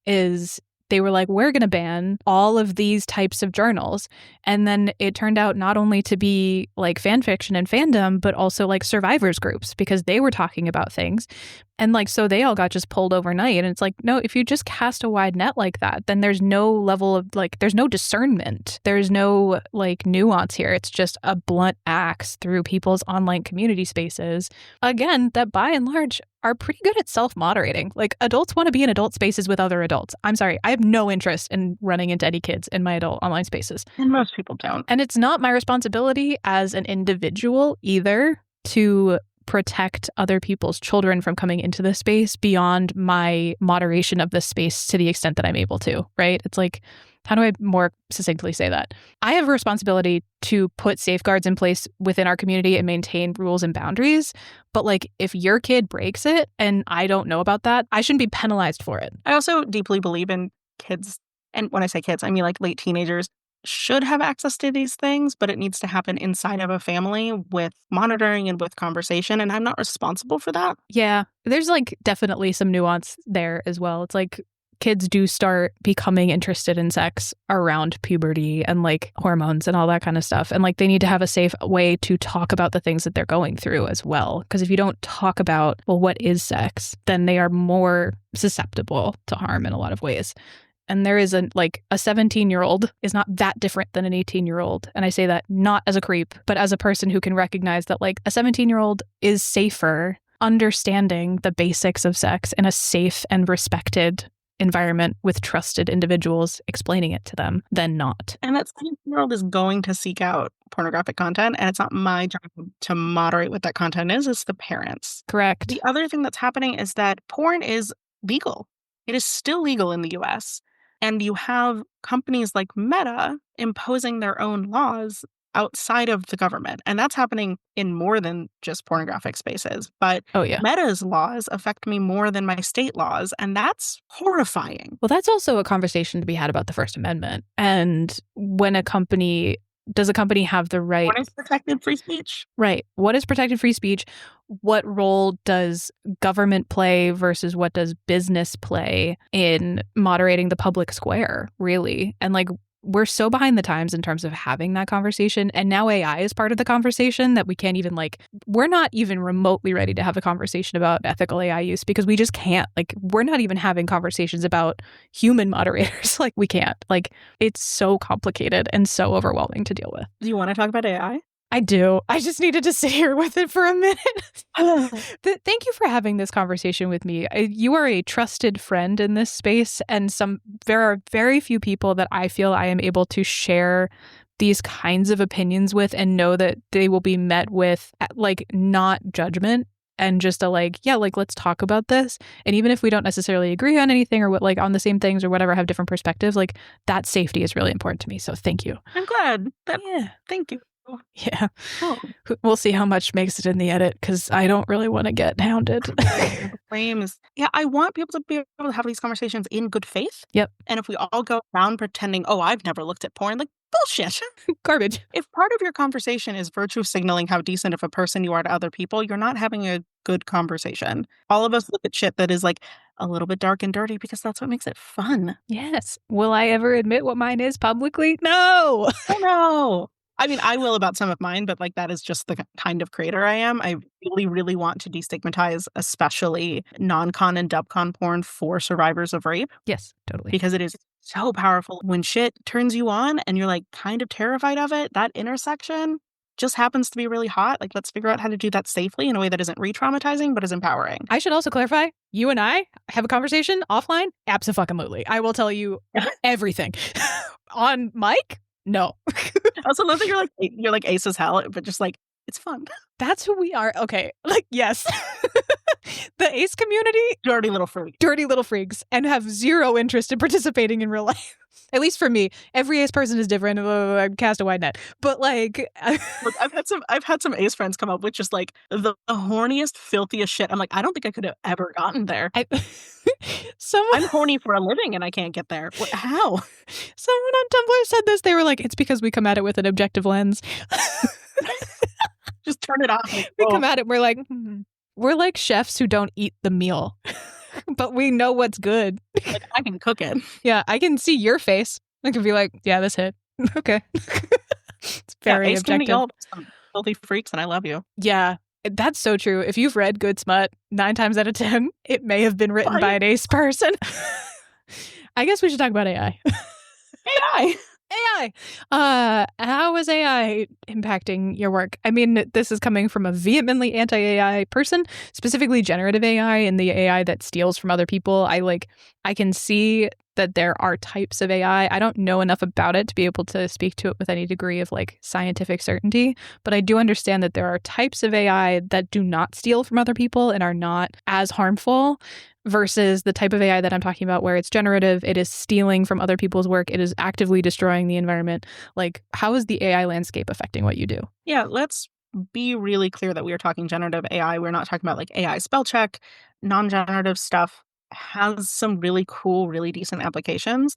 is they were like, we're going to ban all of these types of journals. And then it turned out not only to be like fan fiction and fandom, but also like survivors groups, because they were talking about things. And like, so they all got just pulled overnight. And it's like, no, if you just cast a wide net like that, then there's no level of like, there's no discernment. There's no like nuance here. It's just a blunt axe through people's online community spaces. Again, that by and large are pretty good at self-moderating. Like, adults want to be in adult spaces with other adults. I'm sorry, I have no interest in running into any kids in my adult online spaces. And most people don't. And it's not my responsibility as an individual either to protect other people's children from coming into this space beyond my moderation of this space to the extent that I'm able to, right? It's like, how do I more succinctly say that? I have a responsibility to put safeguards in place within our community and maintain rules and boundaries. But like, if your kid breaks it and I don't know about that, I shouldn't be penalized for it. I also deeply believe in kids. And when I say kids, I mean like late teenagers should have access to these things, but it needs to happen inside of a family with monitoring and with conversation. And I'm not responsible for that. Yeah, there's like definitely some nuance there as well. It's like, kids do start becoming interested in sex around puberty and like hormones and all that kind of stuff. And like, they need to have a safe way to talk about the things that they're going through as well. Because if you don't talk about, well, what is sex, then they are more susceptible to harm in a lot of ways. And there is a 17-year-old is not that different than an 18-year-old. And I say that not as a creep, but as a person who can recognize that like a 17-year-old is safer understanding the basics of sex in a safe and respected environment with trusted individuals explaining it to them than not. And that 17-year-old is going to seek out pornographic content, and it's not my job to moderate what that content is. It's the parents. Correct. The other thing that's happening is that porn is legal. It is still legal in the US. And you have companies like Meta imposing their own laws outside of the government. And that's happening in more than just pornographic spaces. But Meta's laws affect me more than my state laws. And that's horrifying. Well, that's also a conversation to be had about the First Amendment. And when does a company have the right? What is protected free speech? Right. What is protected free speech? What role does government play versus what does business play in moderating the public square, really? And like, we're so behind the times in terms of having that conversation. And now AI is part of the conversation that we can't even we're not even remotely ready to have a conversation about ethical AI use because we just can't. Like, we're not even having conversations about human moderators. Like, we can't. Like, it's so complicated and so overwhelming to deal with. Do you want to talk about AI? I do. I just needed to sit here with it for a minute. Thank you for having this conversation with me. You are a trusted friend in this space, and there are very few people that I feel I am able to share these kinds of opinions with and know that they will be met with not judgment and just let's talk about this. And even if we don't necessarily agree on anything or on the same things or whatever, have different perspectives, that safety is really important to me. So thank you. I'm glad. Thank you. Yeah. Oh. We'll see how much makes it in the edit because I don't really want to get hounded. Flames. Yeah, I want people to be able to have these conversations in good faith. Yep. And if we all go around pretending, oh, I've never looked at porn, bullshit. Garbage. If part of your conversation is virtue signaling how decent of a person you are to other people, you're not having a good conversation. All of us look at shit that is a little bit dark and dirty because that's what makes it fun. Yes. Will I ever admit what mine is publicly? No. Oh, no. I mean, I will about some of mine, but that is just the kind of creator I am. I really, really want to destigmatize especially non-con and dub-con porn for survivors of rape. Yes, totally. Because it is so powerful. When shit turns you on and you're kind of terrified of it, that intersection just happens to be really hot. Let's figure out how to do that safely in a way that isn't re-traumatizing, but is empowering. I should also clarify, you and I have a conversation offline? Abso-fucking-lutely. I will tell you everything. On mic? No. I also love that you're ace as hell, but just it's fun. That's who we are. Okay. Yes. The ace community. Dirty little freak. Dirty little freaks and have zero interest in participating in real life. At least for me. Every ace person is different. Cast a wide net. But Look, I've had some ace friends come up with just the horniest, filthiest shit. I'm I don't think I could have ever gotten there. I'm horny for a living and I can't get there. How? Someone on Tumblr said this. They were it's because we come at it with an objective lens. Just turn it off. We come at it. We're we're like chefs who don't eat the meal, but we know what's good. I can cook it. Yeah, I can see your face. I can be yeah, this hit. Okay. It's very objective. Y'all some filthy freaks, and I love you. Yeah, that's so true. If you've read good smut, 9 times out of 10, it may have been written by an ace person. I guess we should talk about AI. How is AI impacting your work? I mean, this is coming from a vehemently anti-AI person, specifically generative AI and the AI that steals from other people. I can see that there are types of AI. I don't know enough about it to be able to speak to it with any degree of scientific certainty, but I do understand that there are types of AI that do not steal from other people and are not as harmful versus the type of AI that I'm talking about where it's generative, it is stealing from other people's work, it is actively destroying the environment. How is the AI landscape affecting what you do? Yeah, let's be really clear that we are talking generative AI. We're not talking about AI spell check. Non-generative stuff has some really cool, really decent applications.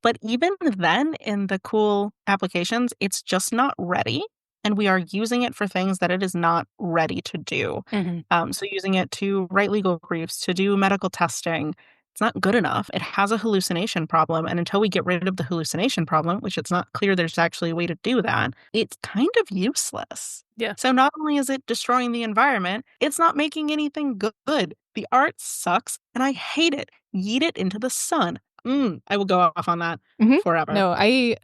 But even then, in the cool applications, it's just not ready. And we are using it for things that it is not ready to do. Mm-hmm. So using it to write legal briefs, to do medical testing, it's not good enough. It has a hallucination problem. And until we get rid of the hallucination problem, which it's not clear there's actually a way to do that, it's kind of useless. Yeah. So not only is it destroying the environment, it's not making anything good. The art sucks, and I hate it. Yeet it into the sun. I will go off on that forever. No, I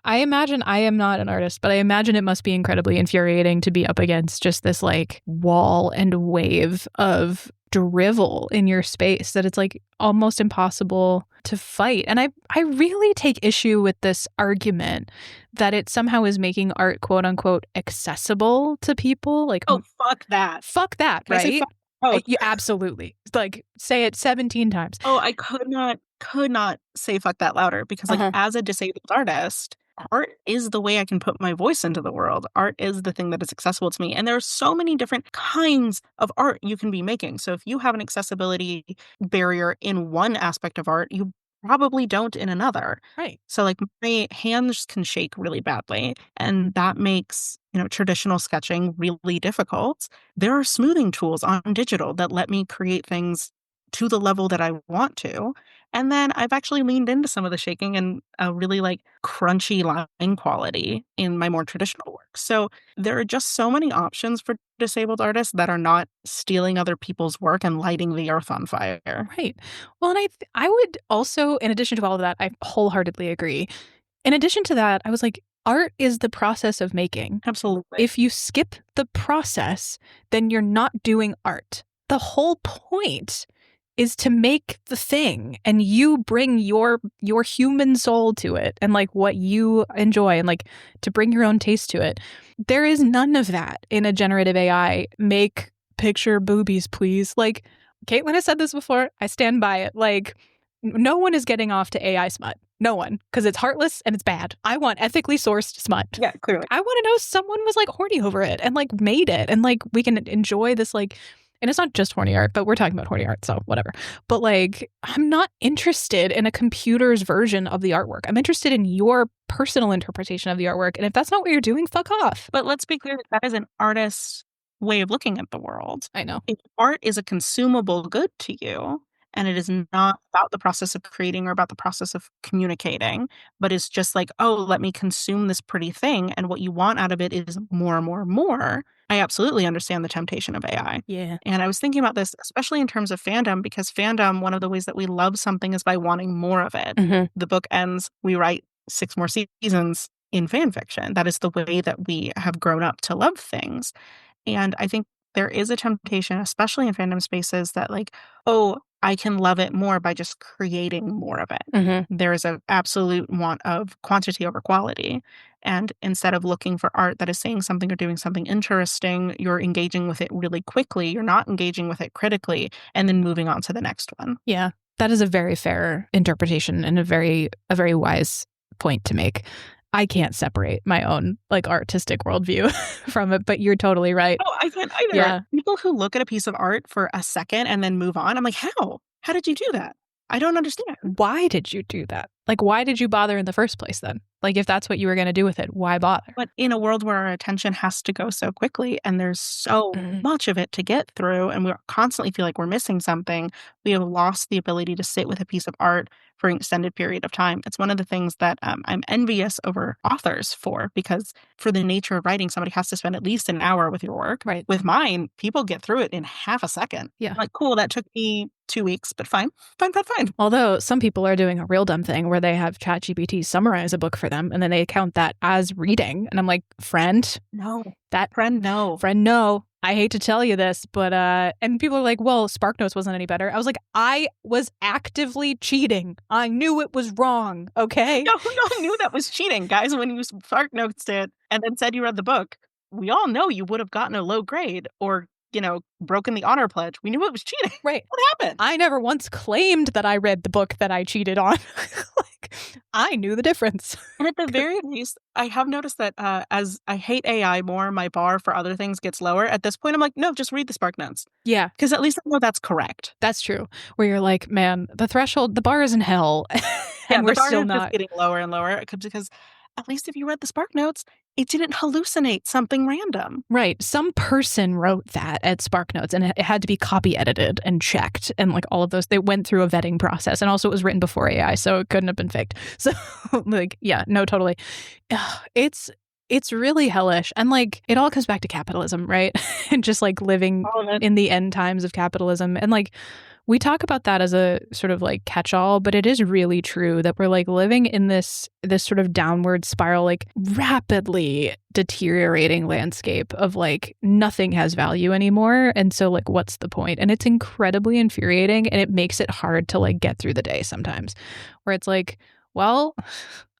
imagine, I am not an artist, but I imagine it must be incredibly infuriating to be up against just this wall and wave of drivel in your space that it's almost impossible to fight. And I really take issue with this argument that it somehow is making art, quote unquote, accessible to people. Oh, fuck that. Fuck that, right? You absolutely. Say it 17 times. Oh, I could not say fuck that louder because as a disabled artist, art is the way I can put my voice into the world. Art is the thing that is accessible to me. And there are so many different kinds of art you can be making. So if you have an accessibility barrier in one aspect of art, you probably don't in another. Right. So like my hands can shake really badly, and that makes, traditional sketching really difficult. There are smoothing tools on digital that let me create things to the level that I want to. And then I've actually leaned into some of the shaking and a really like crunchy line quality in my more traditional work. So there are just so many options for disabled artists that are not stealing other people's work and lighting the earth on fire. Right. Well, and I would also, in addition to all of that, I wholeheartedly agree. In addition to that, I was like, art is the process of making. Absolutely. If you skip the process, then you're not doing art. The whole point is to make the thing, and you bring your human soul to it and like what you enjoy and like to bring your own taste to it. There is none of that in a generative AI. Make picture boobies, please. Like Caitlin has said this before. I stand by it. Like no one is getting off to AI smut. No one, because it's heartless and it's bad. I want ethically sourced smut. Yeah, clearly. I want to know someone was like horny over it and like made it and like we can enjoy this like. And it's not just horny art, but we're talking about horny art, so whatever. But like, I'm not interested in a computer's version of the artwork. I'm interested in your personal interpretation of the artwork. And if that's not what you're doing, fuck off. But let's be clear, that is an artist's way of looking at the world. I know. If art is a consumable good to you, and it is not about the process of creating or about the process of communicating, but it's just like, oh, let me consume this pretty thing. And what you want out of it is more and more and more. I absolutely understand the temptation of AI. Yeah. And I was thinking about this, especially in terms of fandom, because fandom, one of the ways that we love something is by wanting more of it. Mm-hmm. The book ends, we write 6 more seasons in fan fiction. That is the way that we have grown up to love things. And I think there is a temptation, especially in fandom spaces, that like, oh, I can love it more by just creating more of it. Mm-hmm. There is an absolute want of quantity over quality. And instead of looking for art that is saying something or doing something interesting, you're engaging with it really quickly. You're not engaging with it critically and then moving on to the next one. Yeah, that is a very fair interpretation and a very wise point to make. I can't separate my own like artistic worldview from it, but you're totally right. Oh, I can't either. Yeah. People who look at a piece of art for a second and then move on, I'm like, how? How did you do that? I don't understand. Why did you do that? Like, why did you bother in the first place then? Like, if that's what you were going to do with it, why bother? But in a world where our attention has to go so quickly and there's so much of it to get through and we constantly feel like we're missing something, we have lost the ability to sit with a piece of art for an extended period of time. It's one of the things that I'm envious over authors for, because for the nature of writing, somebody has to spend at least an hour with your work. Right. With mine, people get through it in half a second. Yeah. I'm like, cool, that took me 2 weeks, but fine. Although some people are doing a real dumb thing where they have ChatGPT summarize a book for them and then they count that as reading. And I'm like, friend, no. Friend, no. I hate to tell you this, but and people are like, well, SparkNotes wasn't any better. I was like, I was actively cheating. I knew it was wrong. Okay. No knew that was cheating, guys. When you SparkNotes it and then said you read the book, we all know you would have gotten a low grade or, broken the honor pledge. We knew it was cheating. Right. What happened? I never once claimed that I read the book that I cheated on. Like, I knew the difference. And at the very least, I have noticed that as I hate AI more, my bar for other things gets lower. At this point, I'm like, no, just read the SparkNotes. Yeah. Because at least I know that's correct. That's true. Where you're like, man, the bar is in hell. And we're still not getting lower and lower because at least if you read the SparkNotes, it didn't hallucinate something random. Right. Some person wrote that at SparkNotes and it had to be copy edited and checked and like all of those. They went through a vetting process. And also it was written before AI, so it couldn't have been faked. So like, yeah, no, totally. It's really hellish. And like, it all comes back to capitalism, right? And just like living in the end times of capitalism. And like, we talk about that as a sort of like catch-all, but it is really true that we're like living in this sort of downward spiral, like rapidly deteriorating landscape of like nothing has value anymore. And so like, what's the point? And it's incredibly infuriating and it makes it hard to like get through the day sometimes where it's like, well,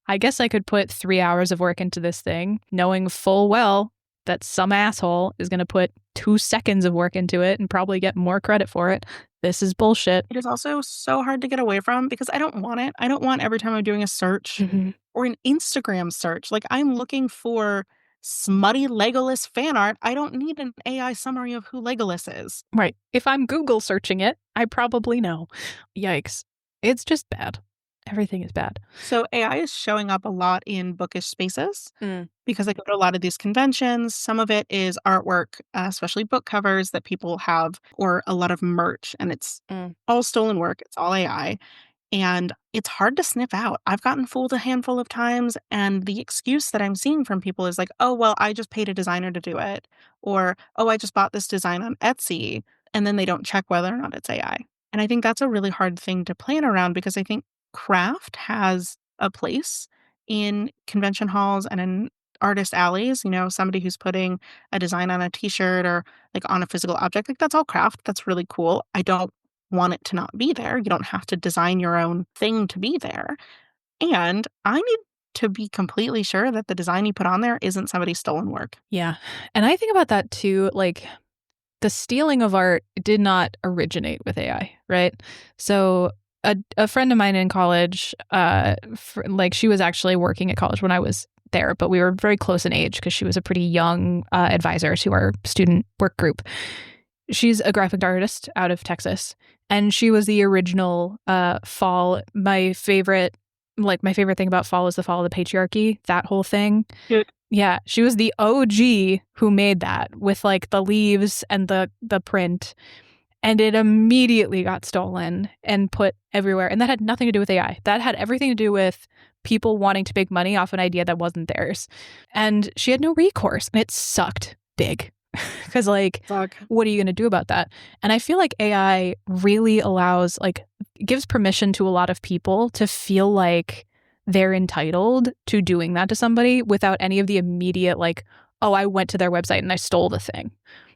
I guess I could put 3 hours of work into this thing knowing full well that some asshole is going to put 2 seconds of work into it and probably get more credit for it. This is bullshit. It is also so hard to get away from because I don't want it. I don't want every time I'm doing a search or an Instagram search. Like, I'm looking for smutty Legolas fan art. I don't need an AI summary of who Legolas is. Right. If I'm Google searching it, I probably know. Yikes. It's just bad. Everything is bad. So AI is showing up a lot in bookish spaces because I go to a lot of these conventions. Some of it is artwork, especially book covers that people have, or a lot of merch, and it's all stolen work. It's all AI. And it's hard to sniff out. I've gotten fooled a handful of times, and the excuse that I'm seeing from people is like, oh, well, I just paid a designer to do it. Or, oh, I just bought this design on Etsy. And then they don't check whether or not it's AI. And I think that's a really hard thing to plan around because I think craft has a place in convention halls and in artist alleys. You know, somebody who's putting a design on a t-shirt or like on a physical object, like that's all craft. That's really cool. I don't want it to not be there. You don't have to design your own thing to be there. And I need to be completely sure that the design you put on there isn't somebody's stolen work. Yeah. And I think about that too, like the stealing of art did not originate with AI, right? So a friend of mine in college, like she was actually working at college when I was there, but we were very close in age because she was a pretty young advisor to our student work group. She's a graphic artist out of Texas, and she was the original Fall. My favorite thing about Fall is the fall of the patriarchy, that whole thing. Yeah, she was the OG who made that with like the leaves and the print. And it immediately got stolen and put everywhere. And that had nothing to do with AI. That had everything to do with people wanting to make money off an idea that wasn't theirs. And she had no recourse. And it sucked big. Because, like, what are you going to do about that? And I feel like AI really allows, like, gives permission to a lot of people to feel like they're entitled to doing that to somebody without any of the immediate, like, oh, I went to their website and I stole the thing.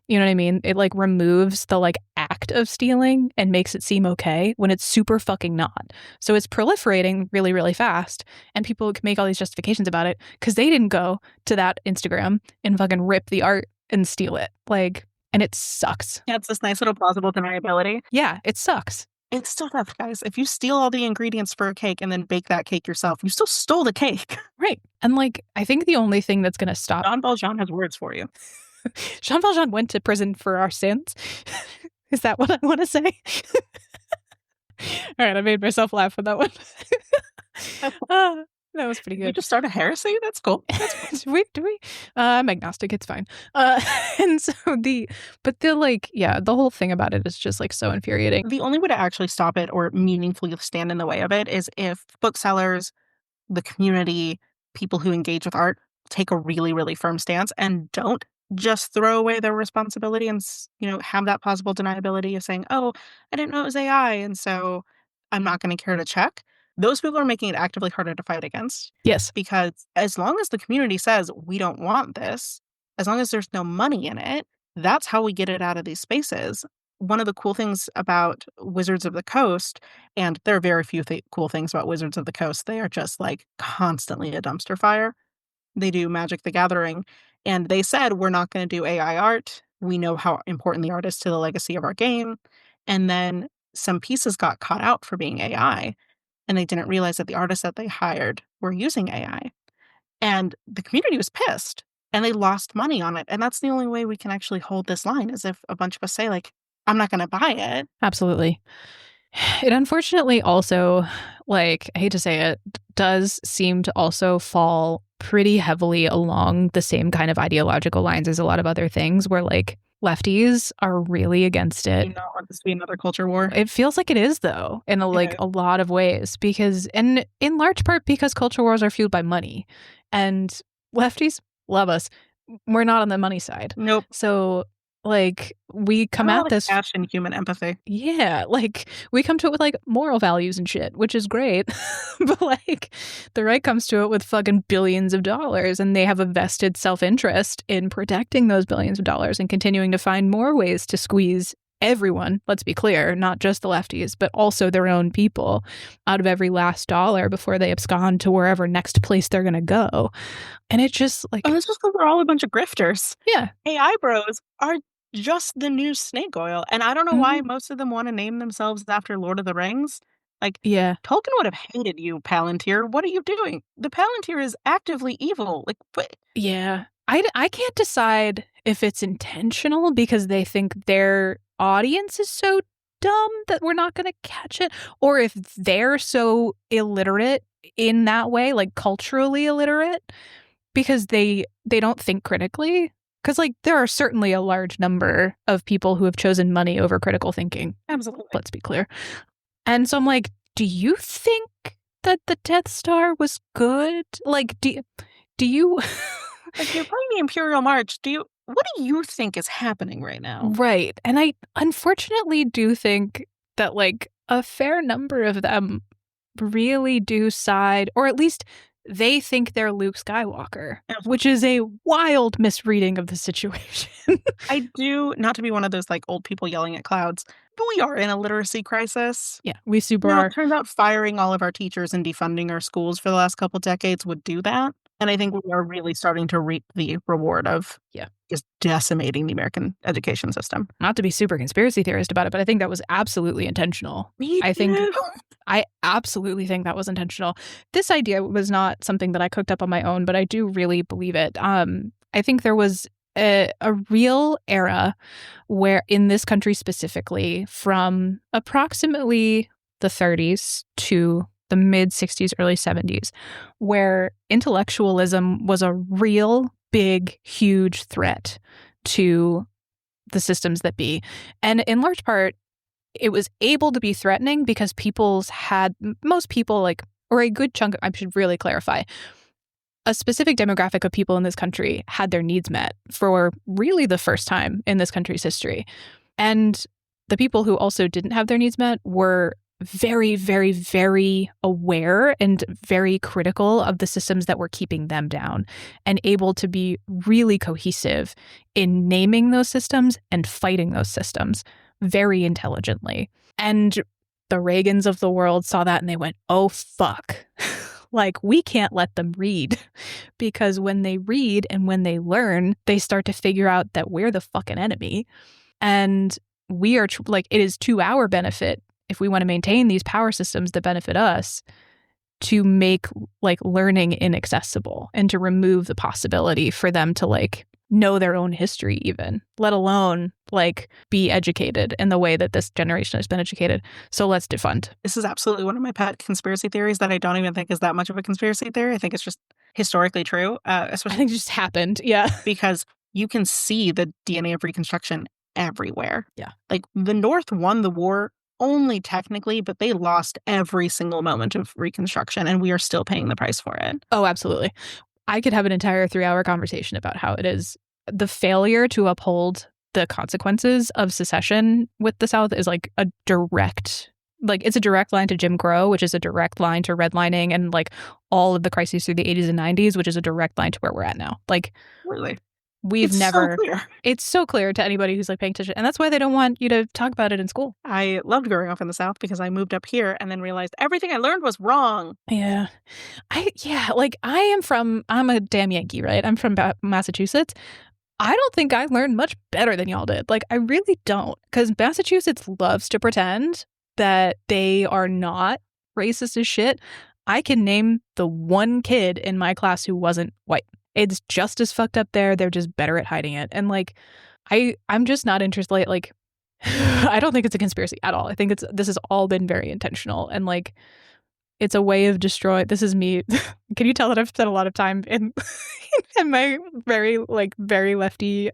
You know what I mean? It like removes the like act of stealing and makes it seem okay when it's super fucking not. So it's proliferating really, really fast. And people can make all these justifications about it because they didn't go to that Instagram and fucking rip the art and steal it. Like, and it sucks. Yeah, it's this nice little plausible deniability. Yeah, it sucks. It's still tough, guys. If you steal all the ingredients for a cake and then bake that cake yourself, you still stole the cake. Right. And like, I think the only thing that's going to stop... Jean Valjean has words for you. Jean Valjean went to prison for our sins. Is that what I want to say? All right, I made myself laugh with that one. That was pretty good. You just start a heresy? That's cool. Do we? I'm agnostic. It's fine. And so the whole thing about it is just like so infuriating. The only way to actually stop it or meaningfully stand in the way of it is if booksellers, the community, people who engage with art take a really, really firm stance and don't just throw away their responsibility and, you know, have that plausible deniability of saying, oh, I didn't know it was AI, and so I'm not going to care to check. Those people are making it actively harder to fight against. Yes. Because as long as the community says, we don't want this, as long as there's no money in it, that's how we get it out of these spaces. One of the cool things about Wizards of the Coast, and there are very few cool things about Wizards of the Coast, they are just like constantly a dumpster fire. They do Magic the Gathering, and they said, we're not going to do AI art. We know how important the art is to the legacy of our game. And then some pieces got caught out for being AI, and they didn't realize that the artists that they hired were using AI. And the community was pissed, and they lost money on it. And that's the only way we can actually hold this line, is if a bunch of us say, like, I'm not going to buy it. Absolutely. It unfortunately also, like, I hate to say it, does seem to also fall pretty heavily along the same kind of ideological lines as a lot of other things where, like, lefties are really against it. Do you not want this to be another culture war? It feels like it is, though, in a lot of ways, because, and in large part because culture wars are fueled by money, and lefties love us. We're not on the money side. Nope. So, like, we come at this cash and human empathy. Yeah, like, we come to it with like moral values and shit, which is great. But like, the right comes to it with fucking billions of dollars, and they have a vested self-interest in protecting those billions of dollars and continuing to find more ways to squeeze everyone, let's be clear, not just the lefties, but also their own people out of every last dollar before they abscond to wherever next place they're going to go. And it just like... Oh, it's just because we're all a bunch of grifters. Yeah. AI bros are just the new snake oil. And I don't know why most of them want to name themselves after Lord of the Rings. Like, yeah, Tolkien would have hated you, Palantir. What are you doing? The Palantir is actively evil. Like, what? Yeah. I can't decide if it's intentional because they think their audience is so dumb that we're not going to catch it, or if they're so illiterate in that way, like culturally illiterate, because they don't think critically. Because, like, there are certainly a large number of people who have chosen money over critical thinking. Absolutely. Let's be clear. And so I'm like, do you think that the Death Star was good? Like, do you... Like, you're playing the Imperial March. What do you think is happening right now? Right. And I unfortunately do think that, like, a fair number of them really do side, or at least they think they're Luke Skywalker, which is a wild misreading of the situation. I do, not to be one of those, like, old people yelling at clouds, but we are in a literacy crisis. Yeah, we super are. It turns out firing all of our teachers and defunding our schools for the last couple decades would do that. And I think we are really starting to reap the reward of just decimating the American education system. Not to be super conspiracy theorist about it, but I think that was absolutely intentional. I absolutely think that was intentional. This idea was not something that I cooked up on my own, but I do really believe it. I think there was a real era where, in this country specifically, from approximately the 30s to the mid 60s, early 70s, where intellectualism was a real big, huge threat to the systems that be. And in large part, it was able to be threatening because most people, like, or a good chunk, I should really clarify, a specific demographic of people in this country had their needs met for really the first time in this country's history. And the people who also didn't have their needs met were very, very, very aware and very critical of the systems that were keeping them down, and able to be really cohesive in naming those systems and fighting those systems very intelligently. And the Reagans of the world saw that and they went, oh, fuck. Like, we can't let them read, because when they read and when they learn, they start to figure out that we're the fucking enemy. And we are like, it is to our benefit, if we want to maintain these power systems that benefit us, to make, like, learning inaccessible and to remove the possibility for them to, like, know their own history even, let alone, like, be educated in the way that this generation has been educated. So let's defund. This is absolutely one of my pet conspiracy theories that I don't even think is that much of a conspiracy theory. I think it's just historically true. Especially, I think it just happened. Yeah. Because you can see the DNA of Reconstruction everywhere. Yeah. Like, the North won the war only technically, but they lost every single moment of Reconstruction, and we are still paying the price for it. Oh, absolutely. I could have an entire 3-hour conversation about how it is the failure to uphold the consequences of secession with the South is like a direct, like, it's a direct line to Jim Crow, which is a direct line to redlining, and like all of the crises through the 80s and 90s, which is a direct line to where we're at now. Like, really? It's so clear to anybody who's, like, paying attention. And that's why they don't want you to talk about it in school. I loved growing up in the South because I moved up here and then realized everything I learned was wrong. Yeah. I'm a damn Yankee, right? I'm from Massachusetts. I don't think I learned much better than y'all did. Like, I really don't. Because Massachusetts loves to pretend that they are not racist as shit. I can name the one kid in my class who wasn't white. It's just as fucked up there. They're just better at hiding it. And, like, I'm just not interested. Like, I don't think it's a conspiracy at all. I think this has all been very intentional. And, like, it's a way of destroying. This is me. Can you tell that I've spent a lot of time in my very lefty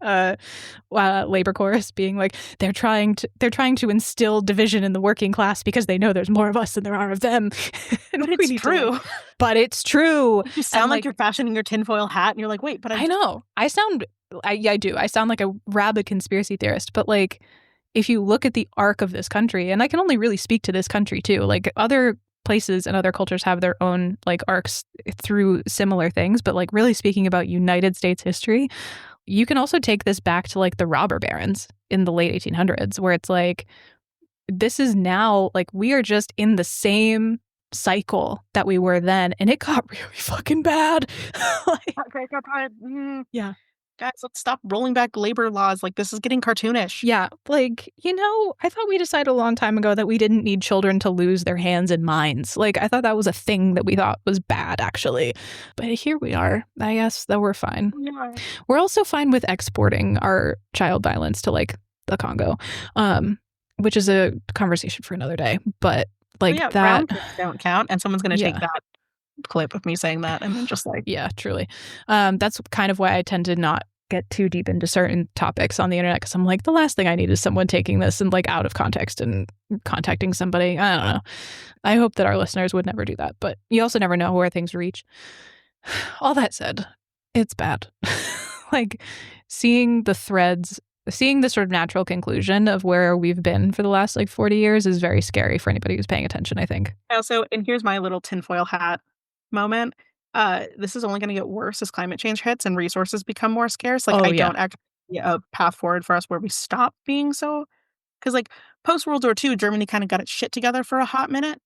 labor chorus being like, they're trying to instill division in the working class because they know there's more of us than there are of them. But it's true. But it's true. You sound like you're fashioning your tinfoil hat, and you're like, wait, but I know. I do. I sound like a rabid conspiracy theorist. But, like, if you look at the arc of this country, and I can only really speak to this country too, like, other places and other cultures have their own, like, arcs through similar things, but, like, really speaking about United States history, you can also take this back to, like, the robber barons in the late 1800s, where it's like, this is now, like, we are just in the same cycle that we were then, and it got really fucking bad. Yeah. Guys, let's stop rolling back labor laws. Like, this is getting cartoonish. Yeah. Like, I thought we decided a long time ago that we didn't need children to lose their hands and minds. Like, I thought that was a thing that we thought was bad, actually. But here we are. I guess that we're fine. Yeah. We're also fine with exporting our child violence to, like, the Congo, which is a conversation for another day. But, like, that... brown kids don't count, and someone's going to take that clip of me saying that and then just, like... Yeah, truly. That's kind of why I tend to not get too deep into certain topics on the internet, because I'm like, the last thing I need is someone taking this and, like, out of context and contacting somebody. I don't know. I hope that our listeners would never do that, but you also never know where things reach. All that said, it's bad. Like, seeing the threads, seeing the sort of natural conclusion of where we've been for the last, like, 40 years is very scary for anybody who's paying attention, I think. Also, and here's my little tinfoil hat moment. This is only going to get worse as climate change hits and resources become more scarce. Like, I don't actually see a path forward for us where we stop being so... Because, like, post-World War II, Germany kind of got its shit together for a hot minute.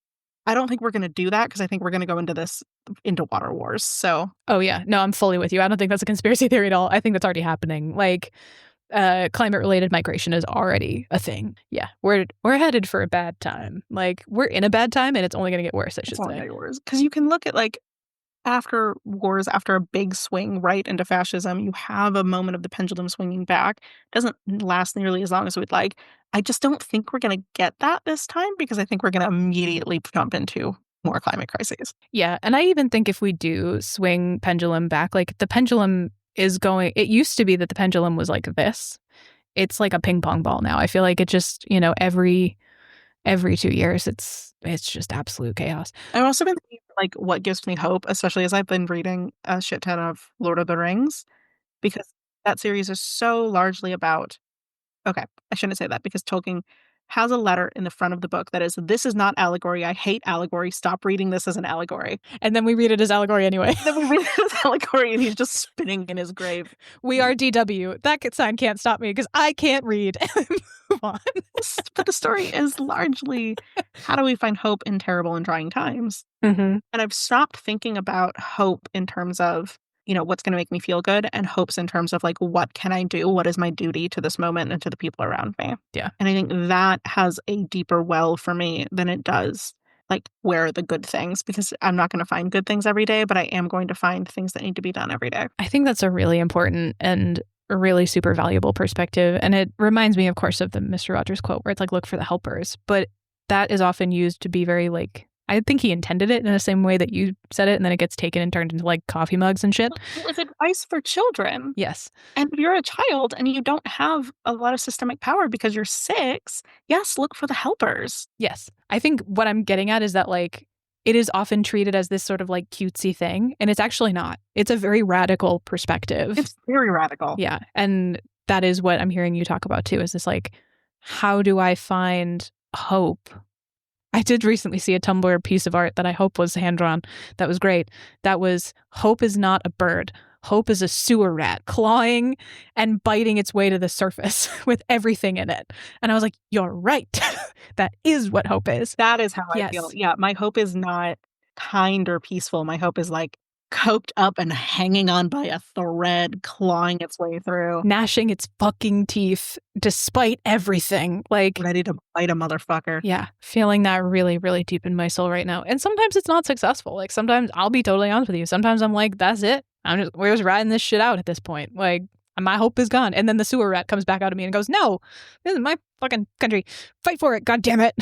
I don't think we're going to do that, because I think we're going to go into water wars, so... Oh, yeah. No, I'm fully with you. I don't think that's a conspiracy theory at all. I think that's already happening. Like, climate-related migration is already a thing. Yeah, we're headed for a bad time. Like, we're in a bad time, and it's only going to get worse, I should say. Because you can look at, like, after wars, after a big swing right into fascism, you have a moment of the pendulum swinging back. It doesn't last nearly as long as we'd like. I just don't think we're going to get that this time, because I think we're going to immediately jump into more climate crises. Yeah, and I even think if we do swing pendulum back, like, the pendulum is going... It used to be that the pendulum was like this. It's like a ping pong ball now. I feel like it just, every 2 years, it's just absolute chaos. I've also been thinking, like, what gives me hope, especially as I've been reading a shit ton of Lord of the Rings, because that series is so largely about... Okay, I shouldn't say that, because Tolkien has a letter in the front of the book that is, "This is not allegory. I hate allegory. Stop reading this as an allegory." And then we read it as allegory anyway. Then we read it as allegory, and he's just spinning in his grave. We are DW. That sign can't stop me, because I can't read. Move on. But the story is largely, how do we find hope in terrible and trying times? Mm-hmm. And I've stopped thinking about hope in terms of, what's going to make me feel good, and hopes in terms of, like, what can I do? What is my duty to this moment and to the people around me? Yeah. And I think that has a deeper well for me than it does, like, where are the good things? Because I'm not going to find good things every day, but I am going to find things that need to be done every day. I think that's a really important and a really super valuable perspective. And it reminds me, of course, of the Mr. Rogers quote where it's like, look for the helpers. But that is often used to be very, like, I think he intended it in the same way that you said it, and then it gets taken and turned into, like, coffee mugs and shit. It's advice for children. Yes. And if you're a child and you don't have a lot of systemic power because you're 6, yes, look for the helpers. Yes. I think what I'm getting at is that, like, it is often treated as this sort of, like, cutesy thing, and it's actually not. It's a very radical perspective. It's very radical. Yeah. And that is what I'm hearing you talk about, too, is this, like, how do I find hope? I did recently see a Tumblr piece of art that I hope was hand-drawn. That was great. That was, hope is not a bird. Hope is a sewer rat clawing and biting its way to the surface with everything in it. And I was like, you're right. That is what hope is. That is how I feel. Yeah, my hope is not kind or peaceful. My hope is, like, coked up and hanging on by a thread, clawing its way through. Gnashing its fucking teeth despite everything. Like, ready to bite a motherfucker. Yeah, feeling that really, really deep in my soul right now. And sometimes it's not successful. Like, sometimes, I'll be totally honest with you, sometimes I'm like, that's it. We're just riding this shit out at this point. Like, my hope is gone. And then the sewer rat comes back out of me and goes, no, this is my fucking country. Fight for it. God damn it.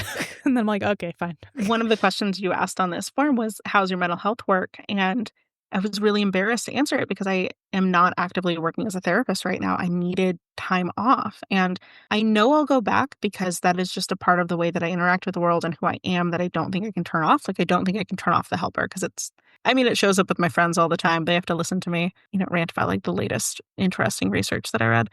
And then I'm like, okay, fine. One of the questions you asked on this form was, how's your mental health work? And I was really embarrassed to answer it because I am not actively working as a therapist right now. I needed time off. And I know I'll go back because that is just a part of the way that I interact with the world and who I am that I don't think I can turn off. Like, I don't think I can turn off the helper because it shows up with my friends all the time. They have to listen to me, rant about, like, the latest interesting research that I read.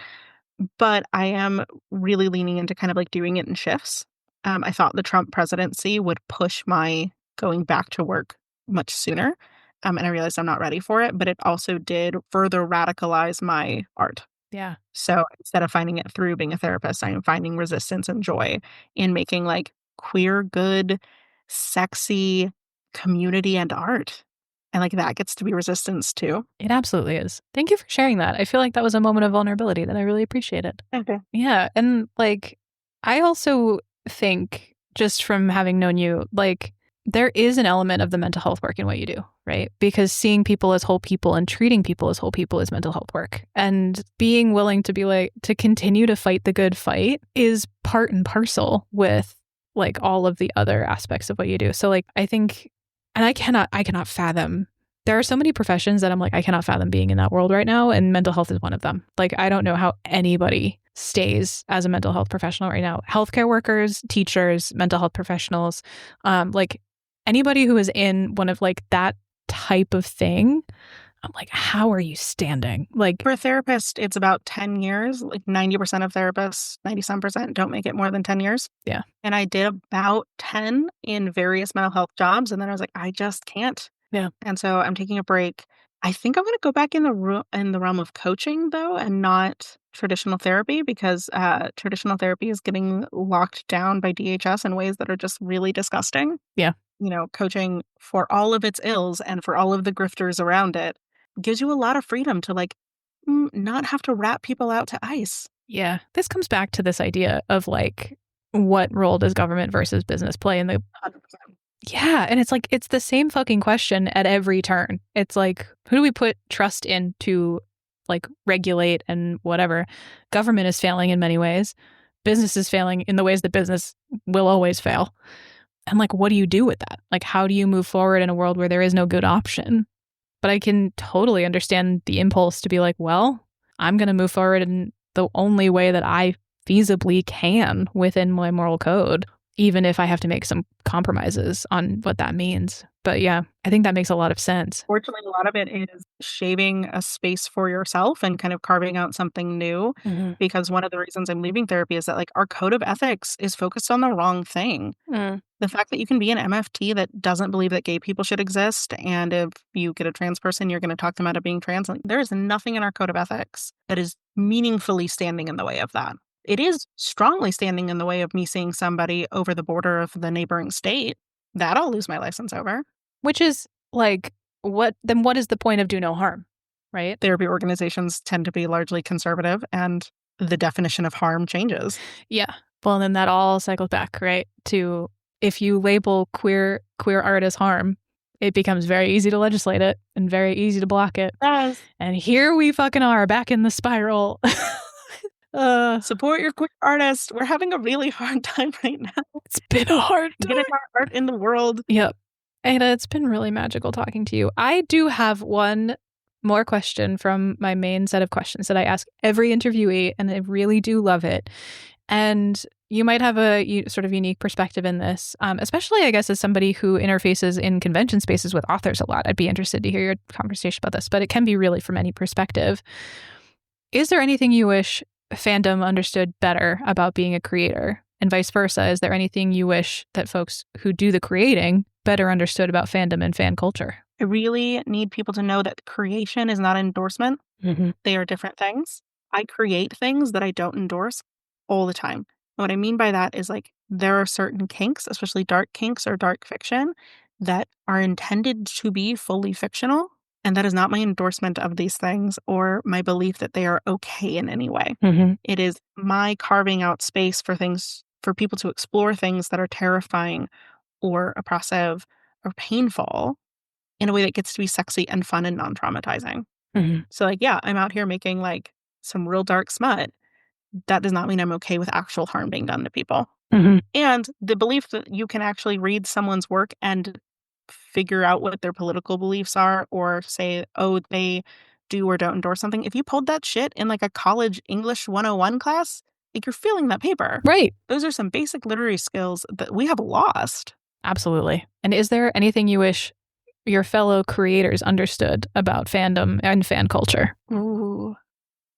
But I am really leaning into kind of, like, doing it in shifts. I thought the Trump presidency would push my going back to work much sooner. And I realized I'm not ready for it, but it also did further radicalize my art. Yeah. So instead of finding it through being a therapist, I am finding resistance and joy in making like queer, good, sexy community and art. And like that gets to be resistance too. It absolutely is. Thank you for sharing that. I feel like that was a moment of vulnerability that I really appreciated. Okay. Yeah. And like, I also think, just from having known you, like, there is an element of the mental health work in what you do, right? Because seeing people as whole people and treating people as whole people is mental health work. And being willing to be like, to continue to fight the good fight is part and parcel with like all of the other aspects of what you do. So like, I think, and I cannot fathom. There are so many professions that I'm like, I cannot fathom being in that world right now. And mental health is one of them. Like, I don't know how anybody stays as a mental health professional right now. Healthcare workers, teachers, mental health professionals, like anybody who is in one of like that type of thing, I'm like, how are you standing? Like, for a therapist, it's about 10 years. Like 90% of therapists, 97% don't make it more than 10 years. Yeah. And I did about 10 in various mental health jobs. And then I was like, I just can't. Yeah. And so I'm taking a break. I think I'm going to go back in the realm of coaching though, and not traditional therapy, because traditional therapy is getting locked down by DHS in ways that are just really disgusting. Yeah. You know, coaching, for all of its ills and for all of the grifters around it, gives you a lot of freedom to like not have to rat people out to ice. Yeah. This comes back to this idea of like, what role does government versus business play in the 100%. Yeah, and it's like, it's the same fucking question at every turn. It's like, who do we put trust in to like regulate and whatever? Government is failing in many ways. Business is failing in the ways that business will always fail. And like, what do you do with that? Like, how do you move forward in a world where there is no good option? But I can totally understand the impulse to be like, well, I'm going to move forward in the only way that I feasibly can within my moral code, even if I have to make some compromises on what that means. But yeah, I think that makes a lot of sense. Fortunately, a lot of it is shaving a space for yourself and kind of carving out something new. Mm-hmm. Because one of the reasons I'm leaving therapy is that like our code of ethics is focused on the wrong thing. The fact that you can be an MFT that doesn't believe that gay people should exist, and if you get a trans person, you're going to talk them out of being trans. Like, there is nothing in our code of ethics that is meaningfully standing in the way of that. It is strongly standing in the way of me seeing somebody over the border of the neighboring state. That I'll lose my license over. Which is like, what is the point of do no harm, right? Therapy organizations tend to be largely conservative, and the definition of harm changes. Yeah. Well, then that all cycles back, right, to if you label queer art as harm, it becomes very easy to legislate it and very easy to block it. Yes. And here we fucking are back in the spiral. Support your queer artists. We're having a really hard time right now. It's been a hard time. Getting our art in the world. Yep. Ada, it's been really magical talking to you. I do have one more question from my main set of questions that I ask every interviewee, and I really do love it. And you might have a sort of unique perspective in this, especially, I guess, as somebody who interfaces in convention spaces with authors a lot. I'd be interested to hear your conversation about this, but it can be really from any perspective. Is there anything you wish fandom understood better about being a creator? And vice versa, is there anything you wish that folks who do the creating better understood about fandom and fan culture? I really need people to know that creation is not endorsement. Mm-hmm. They are different things. I create things that I don't endorse all the time. And what I mean by that is like there are certain kinks, especially dark kinks or dark fiction, that are intended to be fully fictional. And that is not my endorsement of these things or my belief that they are okay in any way. Mm-hmm. It is my carving out space for things, for people to explore things that are terrifying or oppressive or painful in a way that gets to be sexy and fun and non-traumatizing. Mm-hmm. So like, yeah, I'm out here making like some real dark smut. That does not mean I'm okay with actual harm being done to people. Mm-hmm. And the belief that you can actually read someone's work and figure out what their political beliefs are, or say, oh, they do or don't endorse something. If you pulled that shit in like a college English 101 class, like you're feeling that paper. Right. Those are some basic literary skills that we have lost. Absolutely. And is there anything you wish your fellow creators understood about fandom and fan culture? Ooh,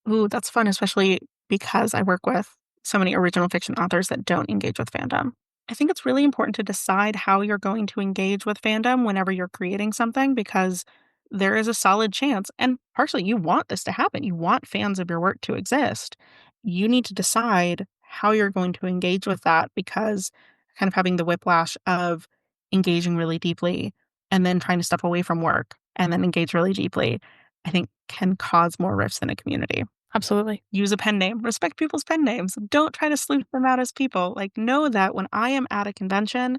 that's fun, especially because I work with so many original fiction authors that don't engage with fandom. I think it's really important to decide how you're going to engage with fandom whenever you're creating something, because there is a solid chance, and partially you want this to happen. You want fans of your work to exist. You need to decide how you're going to engage with that, because kind of having the whiplash of engaging really deeply and then trying to step away from work and then engage really deeply, I think can cause more rifts in a community. Absolutely. Use a pen name. Respect people's pen names. Don't try to sleuth them out as people. Like, know that when I am at a convention,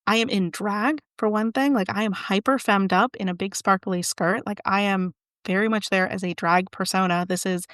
I am in drag, for one thing. Like, I am hyper femmed up in a big sparkly skirt. Like, I am very much there as a drag persona. This is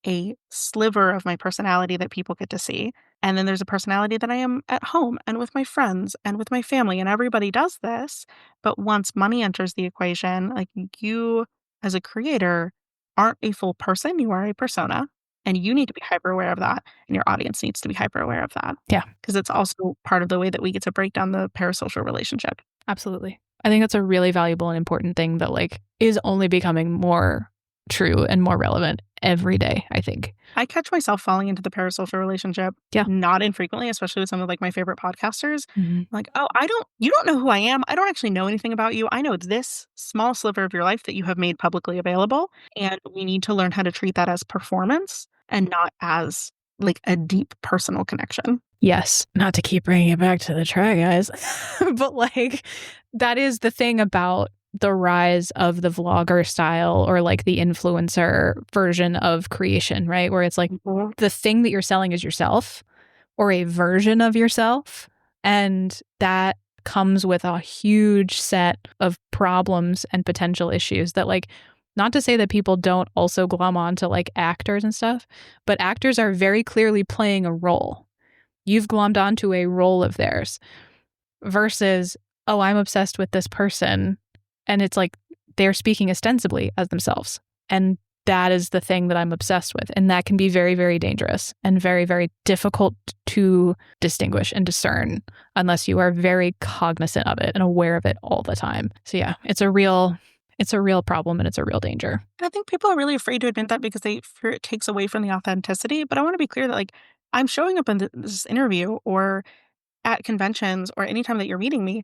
a sliver of my personality that people get to see. And then there's a personality that I am at home and with my friends and with my family, and everybody does this. But once money enters the equation, like, you as a creator aren't a full person, you are a persona. And you need to be hyper aware of that, and your audience needs to be hyper aware of that. Yeah. Because it's also part of the way that we get to break down the parasocial relationship. Absolutely. I think that's a really valuable and important thing that like is only becoming more true and more relevant every day, I think. I catch myself falling into the parasocial relationship not infrequently, especially with some of like my favorite podcasters. Like, oh, you don't know who I am. I don't actually know anything about you. I know this small sliver of your life that you have made publicly available. And we need to learn how to treat that as performance and not as like a deep personal connection. Yes. Not to keep bringing it back to the Try Guys, but like that is the thing about the rise of the vlogger style or like the influencer version of creation, right? Where it's like the thing that you're selling is yourself or a version of yourself. And that comes with a huge set of problems and potential issues that like, not to say that people don't also glom on to like actors and stuff, but actors are very clearly playing a role. You've glommed onto a role of theirs versus, oh, I'm obsessed with this person. And it's like they're speaking ostensibly as themselves. And that is the thing that I'm obsessed with. And that can be very, very dangerous and very, very difficult to distinguish and discern unless you are very cognizant of it and aware of it all the time. So yeah, it's a real problem and it's a real danger. I think people are really afraid to admit that because they fear it takes away from the authenticity. But I want to be clear that like I'm showing up in this interview or at conventions or anytime that you're meeting me,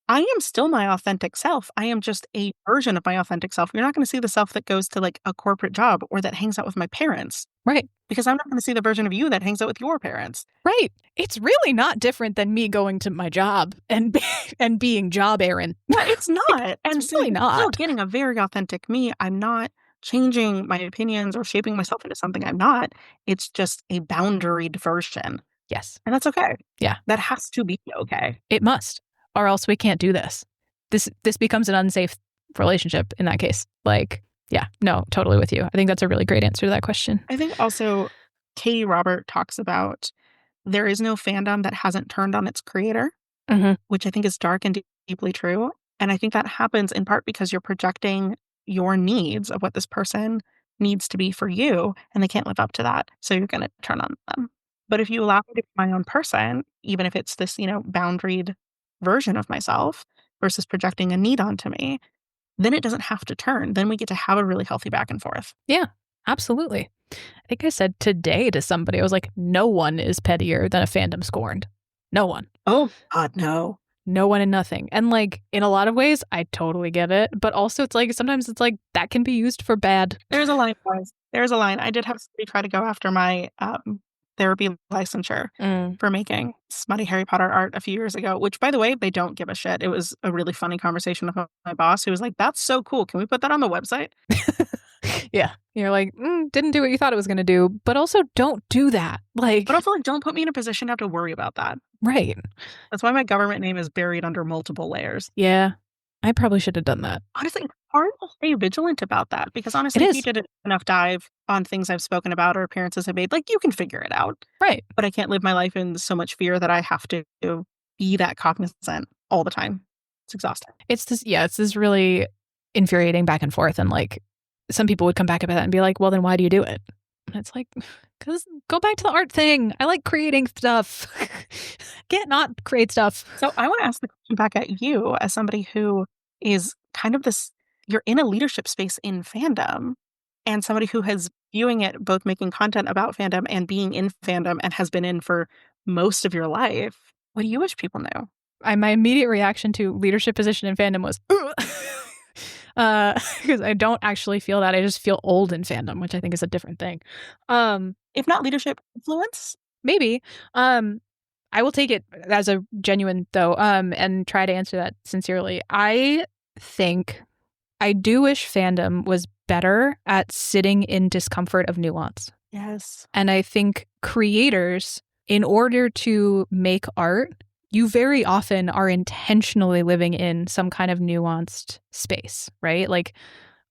I am still my authentic self. I am just a version of my authentic self. You're not going to see the self that goes to like a corporate job or that hangs out with my parents. Right. Because I'm not going to see the version of you that hangs out with your parents. Right. It's really not different than me going to my job and being job Aaron. No, it's not. And it's really not. Still getting a very authentic me. I'm not changing my opinions or shaping myself into something I'm not. It's just a boundaried version. Yes. And that's okay. Yeah. That has to be okay. It must. Or else we can't do this. This becomes an unsafe relationship in that case. Like, yeah, no, totally with you. I think that's a really great answer to that question. I think also Katie Robert talks about there is no fandom that hasn't turned on its creator, which I think is dark and deeply true. And I think that happens in part because you're projecting your needs of what this person needs to be for you, and they can't live up to that. So you're going to turn on them. But if you allow me to be my own person, even if it's this, boundaried version of myself versus projecting a need onto me, then it doesn't have to turn. Then we get to have a really healthy back and forth. Yeah, absolutely. I think I said today to somebody, I was like, no one is pettier than a fandom scorned. No one. Oh, God, no. No one and nothing. And like, in a lot of ways, I totally get it. But also it's like, sometimes it's like, that can be used for bad. There's a line, guys. There's a line. I did have somebody try to go after my therapy licensure for making smutty Harry Potter art a few years ago, which, by the way, they don't give a shit. It was a really funny conversation with my boss who was like, that's so cool. Can we put that on the website? Yeah. You're like, didn't do what you thought it was going to do, but also don't do that. Like, but also like, don't put me in a position to have to worry about that. Right. That's why my government name is buried under multiple layers. Yeah. I probably should have done that. Honestly, it's hard to stay vigilant about that because honestly, if you did enough dive on things I've spoken about or appearances I've made, like you can figure it out. Right. But I can't live my life in so much fear that I have to be that cognizant all the time. It's exhausting. It's this really infuriating back and forth. And like some people would come back about that and be like, well, then why do you do it? And it's like, because go back to the art thing. I like creating stuff. Can't not create stuff. So I want to ask the question back at you as somebody who is kind of this, you're in a leadership space in fandom and somebody who has viewing it, both making content about fandom and being in fandom and has been in for most of your life. What do you wish people knew? My immediate reaction to leadership position in fandom was, Because I don't actually feel that. I just feel old in fandom, which I think is a different thing. If not leadership, influence? Maybe. I will take it as a genuine, though, and try to answer that sincerely. I think I do wish fandom was better at sitting in discomfort of nuance. Yes. And I think creators, in order to make art, you very often are intentionally living in some kind of nuanced space, right? Like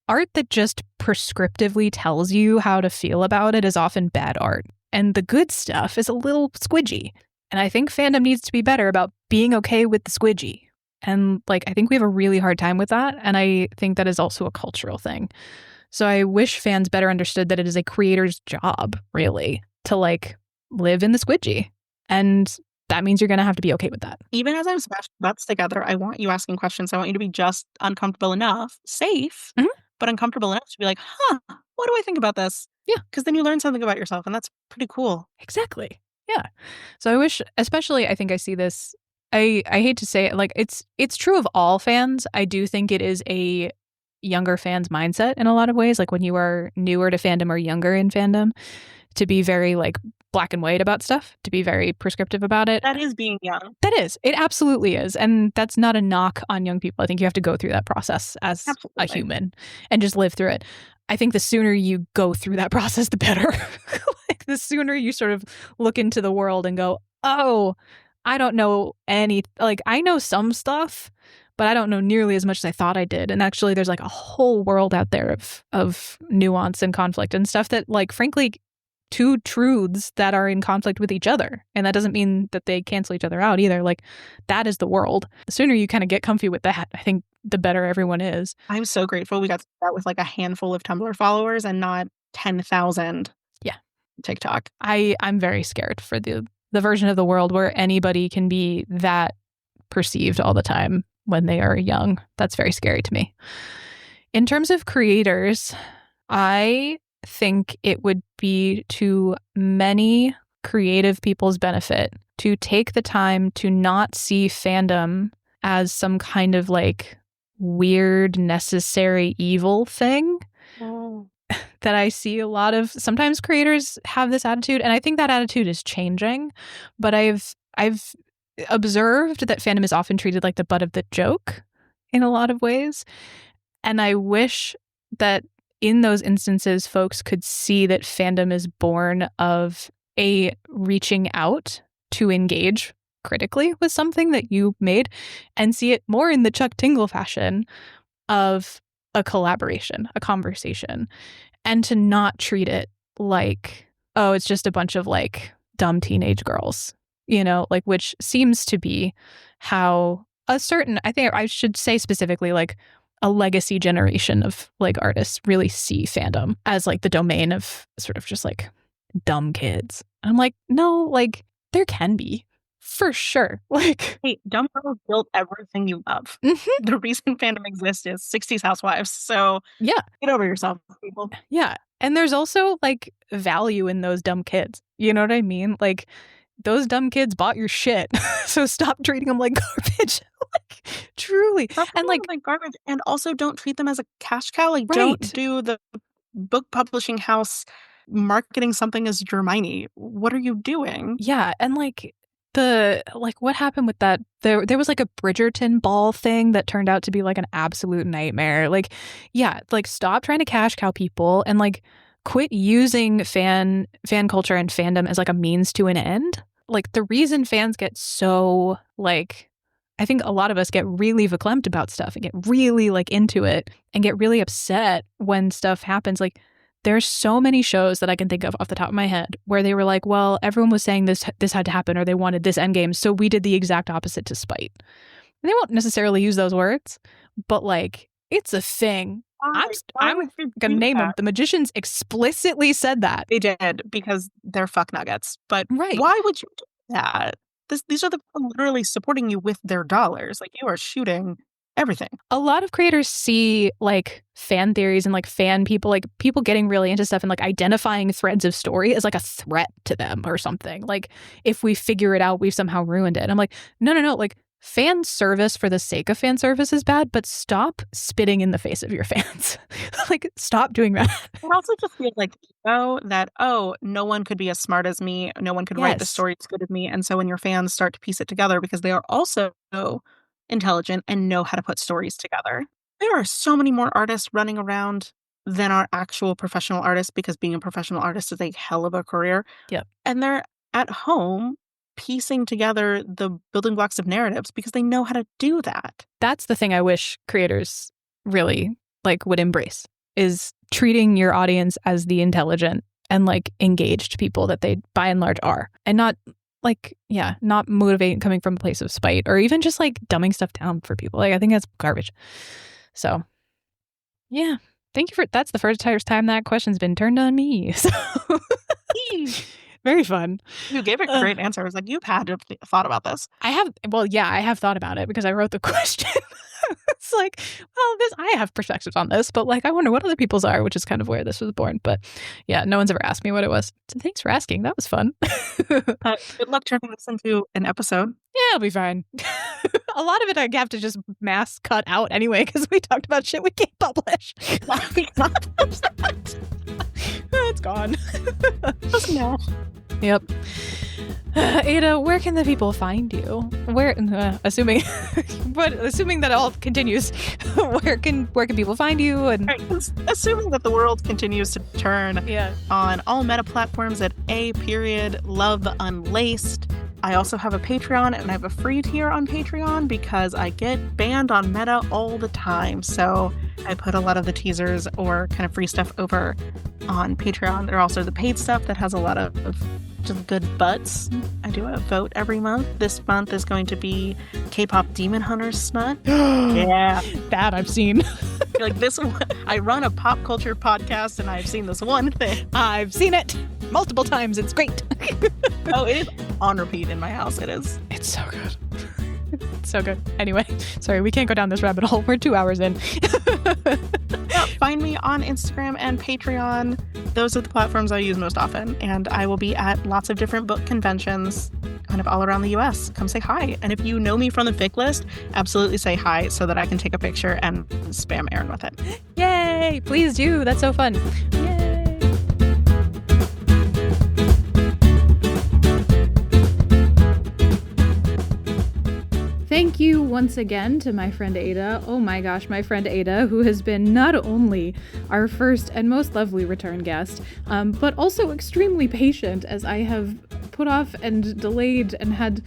art that just prescriptively tells you how to feel about it is often bad art. And the good stuff is a little squidgy. And I think fandom needs to be better about being okay with the squidgy. And like, I think we have a really hard time with that. And I think that is also a cultural thing. So I wish fans better understood that it is a creator's job, really, to like live in the squidgy. And that means you're going to have to be okay with that. Even as I'm smashing butts together, I want you asking questions. I want you to be just uncomfortable enough, safe, but uncomfortable enough to be like, what do I think about this? Yeah. Because then you learn something about yourself, and that's pretty cool. Exactly. Yeah. So I wish, especially, I think I see this, I hate to say it, like it's true of all fans. I do think it is a younger fans mindset in a lot of ways. Like when you are newer to fandom or younger in fandom, to be very like black and white about stuff, to be very prescriptive about it. That is being young. That is. It absolutely is. And that's not a knock on young people. I think you have to go through that process as a human and just live through it. I think the sooner you go through that process, the better. Like the sooner you sort of look into the world and go, oh, I don't know like I know some stuff, but I don't know nearly as much as I thought I did. And actually there's like a whole world out there of nuance and conflict and stuff that like, frankly, two truths that are in conflict with each other. And that doesn't mean that they cancel each other out either. Like that is the world. The sooner you kind of get comfy with that, I think the better everyone is. I'm so grateful we got to start with like a handful of Tumblr followers and not 10,000. Yeah. TikTok. I'm very scared for the version of the world where anybody can be that perceived all the time when they are young. That's very scary to me. In terms of creators, I think it would be to many creative people's benefit to take the time to not see fandom as some kind of like weird, necessary evil thing. That I see a lot of. Sometimes creators have this attitude, and I think that attitude is changing. But I've observed that fandom is often treated like the butt of the joke in a lot of ways. And I wish that in those instances, folks could see that fandom is born of a reaching out to engage critically with something that you made and see it more in the Chuck Tingle fashion of a collaboration, a conversation, and to not treat it like, oh, it's just a bunch of like dumb teenage girls, you know, like, which seems to be how a certain, I think I should say specifically like a legacy generation of like artists really see fandom as like the domain of sort of just like dumb kids. And I'm like, no, like there can be. For sure. Like, hey, dumb girls built everything you love. The reason fandom exists is 60s Housewives. So yeah, get over yourself, people. Yeah. And there's also like value in those dumb kids. You know what I mean? Like those dumb kids bought your shit. So stop treating them like garbage. Like truly. And like garbage. And also don't treat them as a cash cow. Like don't do the book publishing house marketing something as Hermione. What are you doing? Yeah. And like what happened with that? There was like a Bridgerton ball thing that turned out to be like an absolute nightmare. Like, yeah, like stop trying to cash cow people and like quit using fan culture and fandom as like a means to an end. Like the reason fans get so like, I think a lot of us get really verklempt about stuff and get really like into it and get really upset when stuff happens. Like there's so many shows that I can think of off the top of my head where they were like, well, everyone was saying this had to happen or they wanted this endgame, so we did the exact opposite to spite. And they won't necessarily use those words, but like, it's a thing. I'm going to name them. The Magicians explicitly said that. They did because they're fuck nuggets. But why would you do that? These are the people literally supporting you with their dollars. Like you are shooting everything. A lot of creators see like fan theories and like fan people, like people getting really into stuff and like identifying threads of story as like a threat to them or something. Like if we figure it out, we've somehow ruined it. And I'm like, no. Like fan service for the sake of fan service is bad, but stop spitting in the face of your fans. Like, stop doing that. It also just feels like that, no one could be as smart as me. No one could write the story as good as me. And so when your fans start to piece it together, because they are also intelligent and know how to put stories together. There are so many more artists running around than are actual professional artists, because being a professional artist is a hell of a career. Yep. And they're at home piecing together the building blocks of narratives because they know how to do that. That's the thing I wish creators really would embrace, is treating your audience as the intelligent and engaged people that they by and large are, and not not motivating coming from a place of spite or even just dumbing stuff down for people. I think that's garbage. So yeah, thank you that's the first time that question's been turned on me. So very fun. You gave a great answer. I was like, you've had to have thought about this. I have thought about it because I wrote the question. It's I have perspectives on this, but I wonder what other people's are, which is kind of where this was born. But yeah, no one's ever asked me what it was. So thanks for asking. That was fun. Good luck turning this into an episode. Yeah, it'll be fine. A lot of it I have to just mass cut out anyway, because we talked about shit we can't publish. It's gone. No. Yep. Ada, where can the people find you? Where, assuming that all continues, where can people find you? And assuming that the world continues to turn on all meta platforms at _LoveUnlaced. I also have a Patreon, and I have a free tier on Patreon because I get banned on Meta all the time. So I put a lot of the teasers or kind of free stuff over on Patreon. There are also the paid stuff that has a lot of just good butts. I do a vote every month. This month is going to be K-pop Demon Hunters Smut. Yeah. That I've seen. This one, I run a pop culture podcast, and I've seen this one thing. I've seen it multiple times. It's great. Oh, it is on repeat in my house. It is. It's so good. It's so good. Anyway, sorry, we can't go down this rabbit hole. We're 2 hours in. Find me on Instagram and Patreon. Those are the platforms I use most often. And I will be at lots of different book conventions kind of all around the US. Come say hi. And if you know me from the Fic List, absolutely say hi so that I can take a picture and spam Aaron with it. Yay! Please do. That's so fun. Yay! Thank you once again to my friend Ada. Oh my gosh, my friend Ada, who has been not only our first and most lovely return guest, but also extremely patient, as I have put off and delayed and had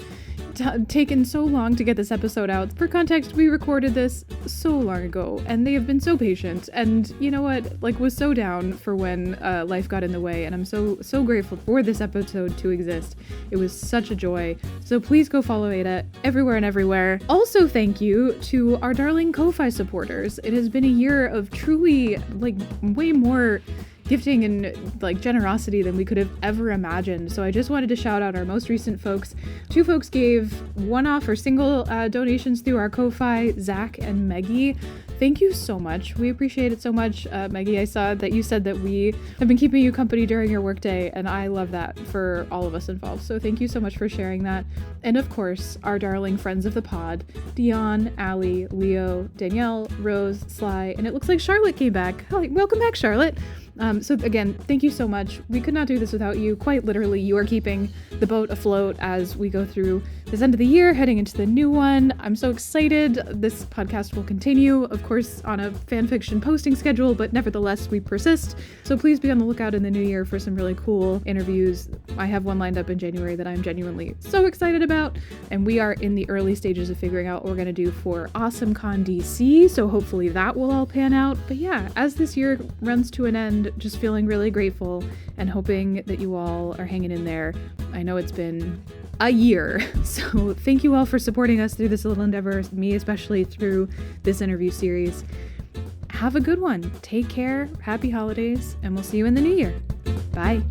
taken so long to get this episode out. For context, we recorded this so long ago, and they have been so patient, and you know what, was so down for when life got in the way, and I'm so grateful for this episode to exist. It was such a joy. So please go follow Ada everywhere and everywhere. Also, thank you to our darling Ko-Fi supporters. It has been a year of truly way more gifting and generosity than we could have ever imagined. So I just wanted to shout out our most recent folks. 2 folks gave one-off or single donations through our Ko-Fi, Zach and Maggie. Thank you so much. We appreciate it so much. Maggie, I saw that you said that we have been keeping you company during your workday, and I love that for all of us involved. So thank you so much for sharing that. And of course, our darling friends of the pod, Dion, Allie, Leo, Danielle, Rose, Sly, and it looks like Charlotte came back. Hi, welcome back, Charlotte. So again, thank you so much. We could not do this without you. Quite literally, you are keeping the boat afloat as we go through this end of the year, heading into the new one. I'm so excited. This podcast will continue, of course, on a fanfiction posting schedule, but nevertheless, we persist. So please be on the lookout in the new year for some really cool interviews. I have one lined up in January that I'm genuinely so excited about, and we are in the early stages of figuring out what we're going to do for AwesomeCon DC, so hopefully that will all pan out. But yeah, as this year runs to an end, just feeling really grateful and hoping that you all are hanging in there. I know it's been a year, so thank you all for supporting us through this little endeavor, me especially through this interview series. Have a good one. Take care, happy holidays, and we'll see you in the new year. Bye.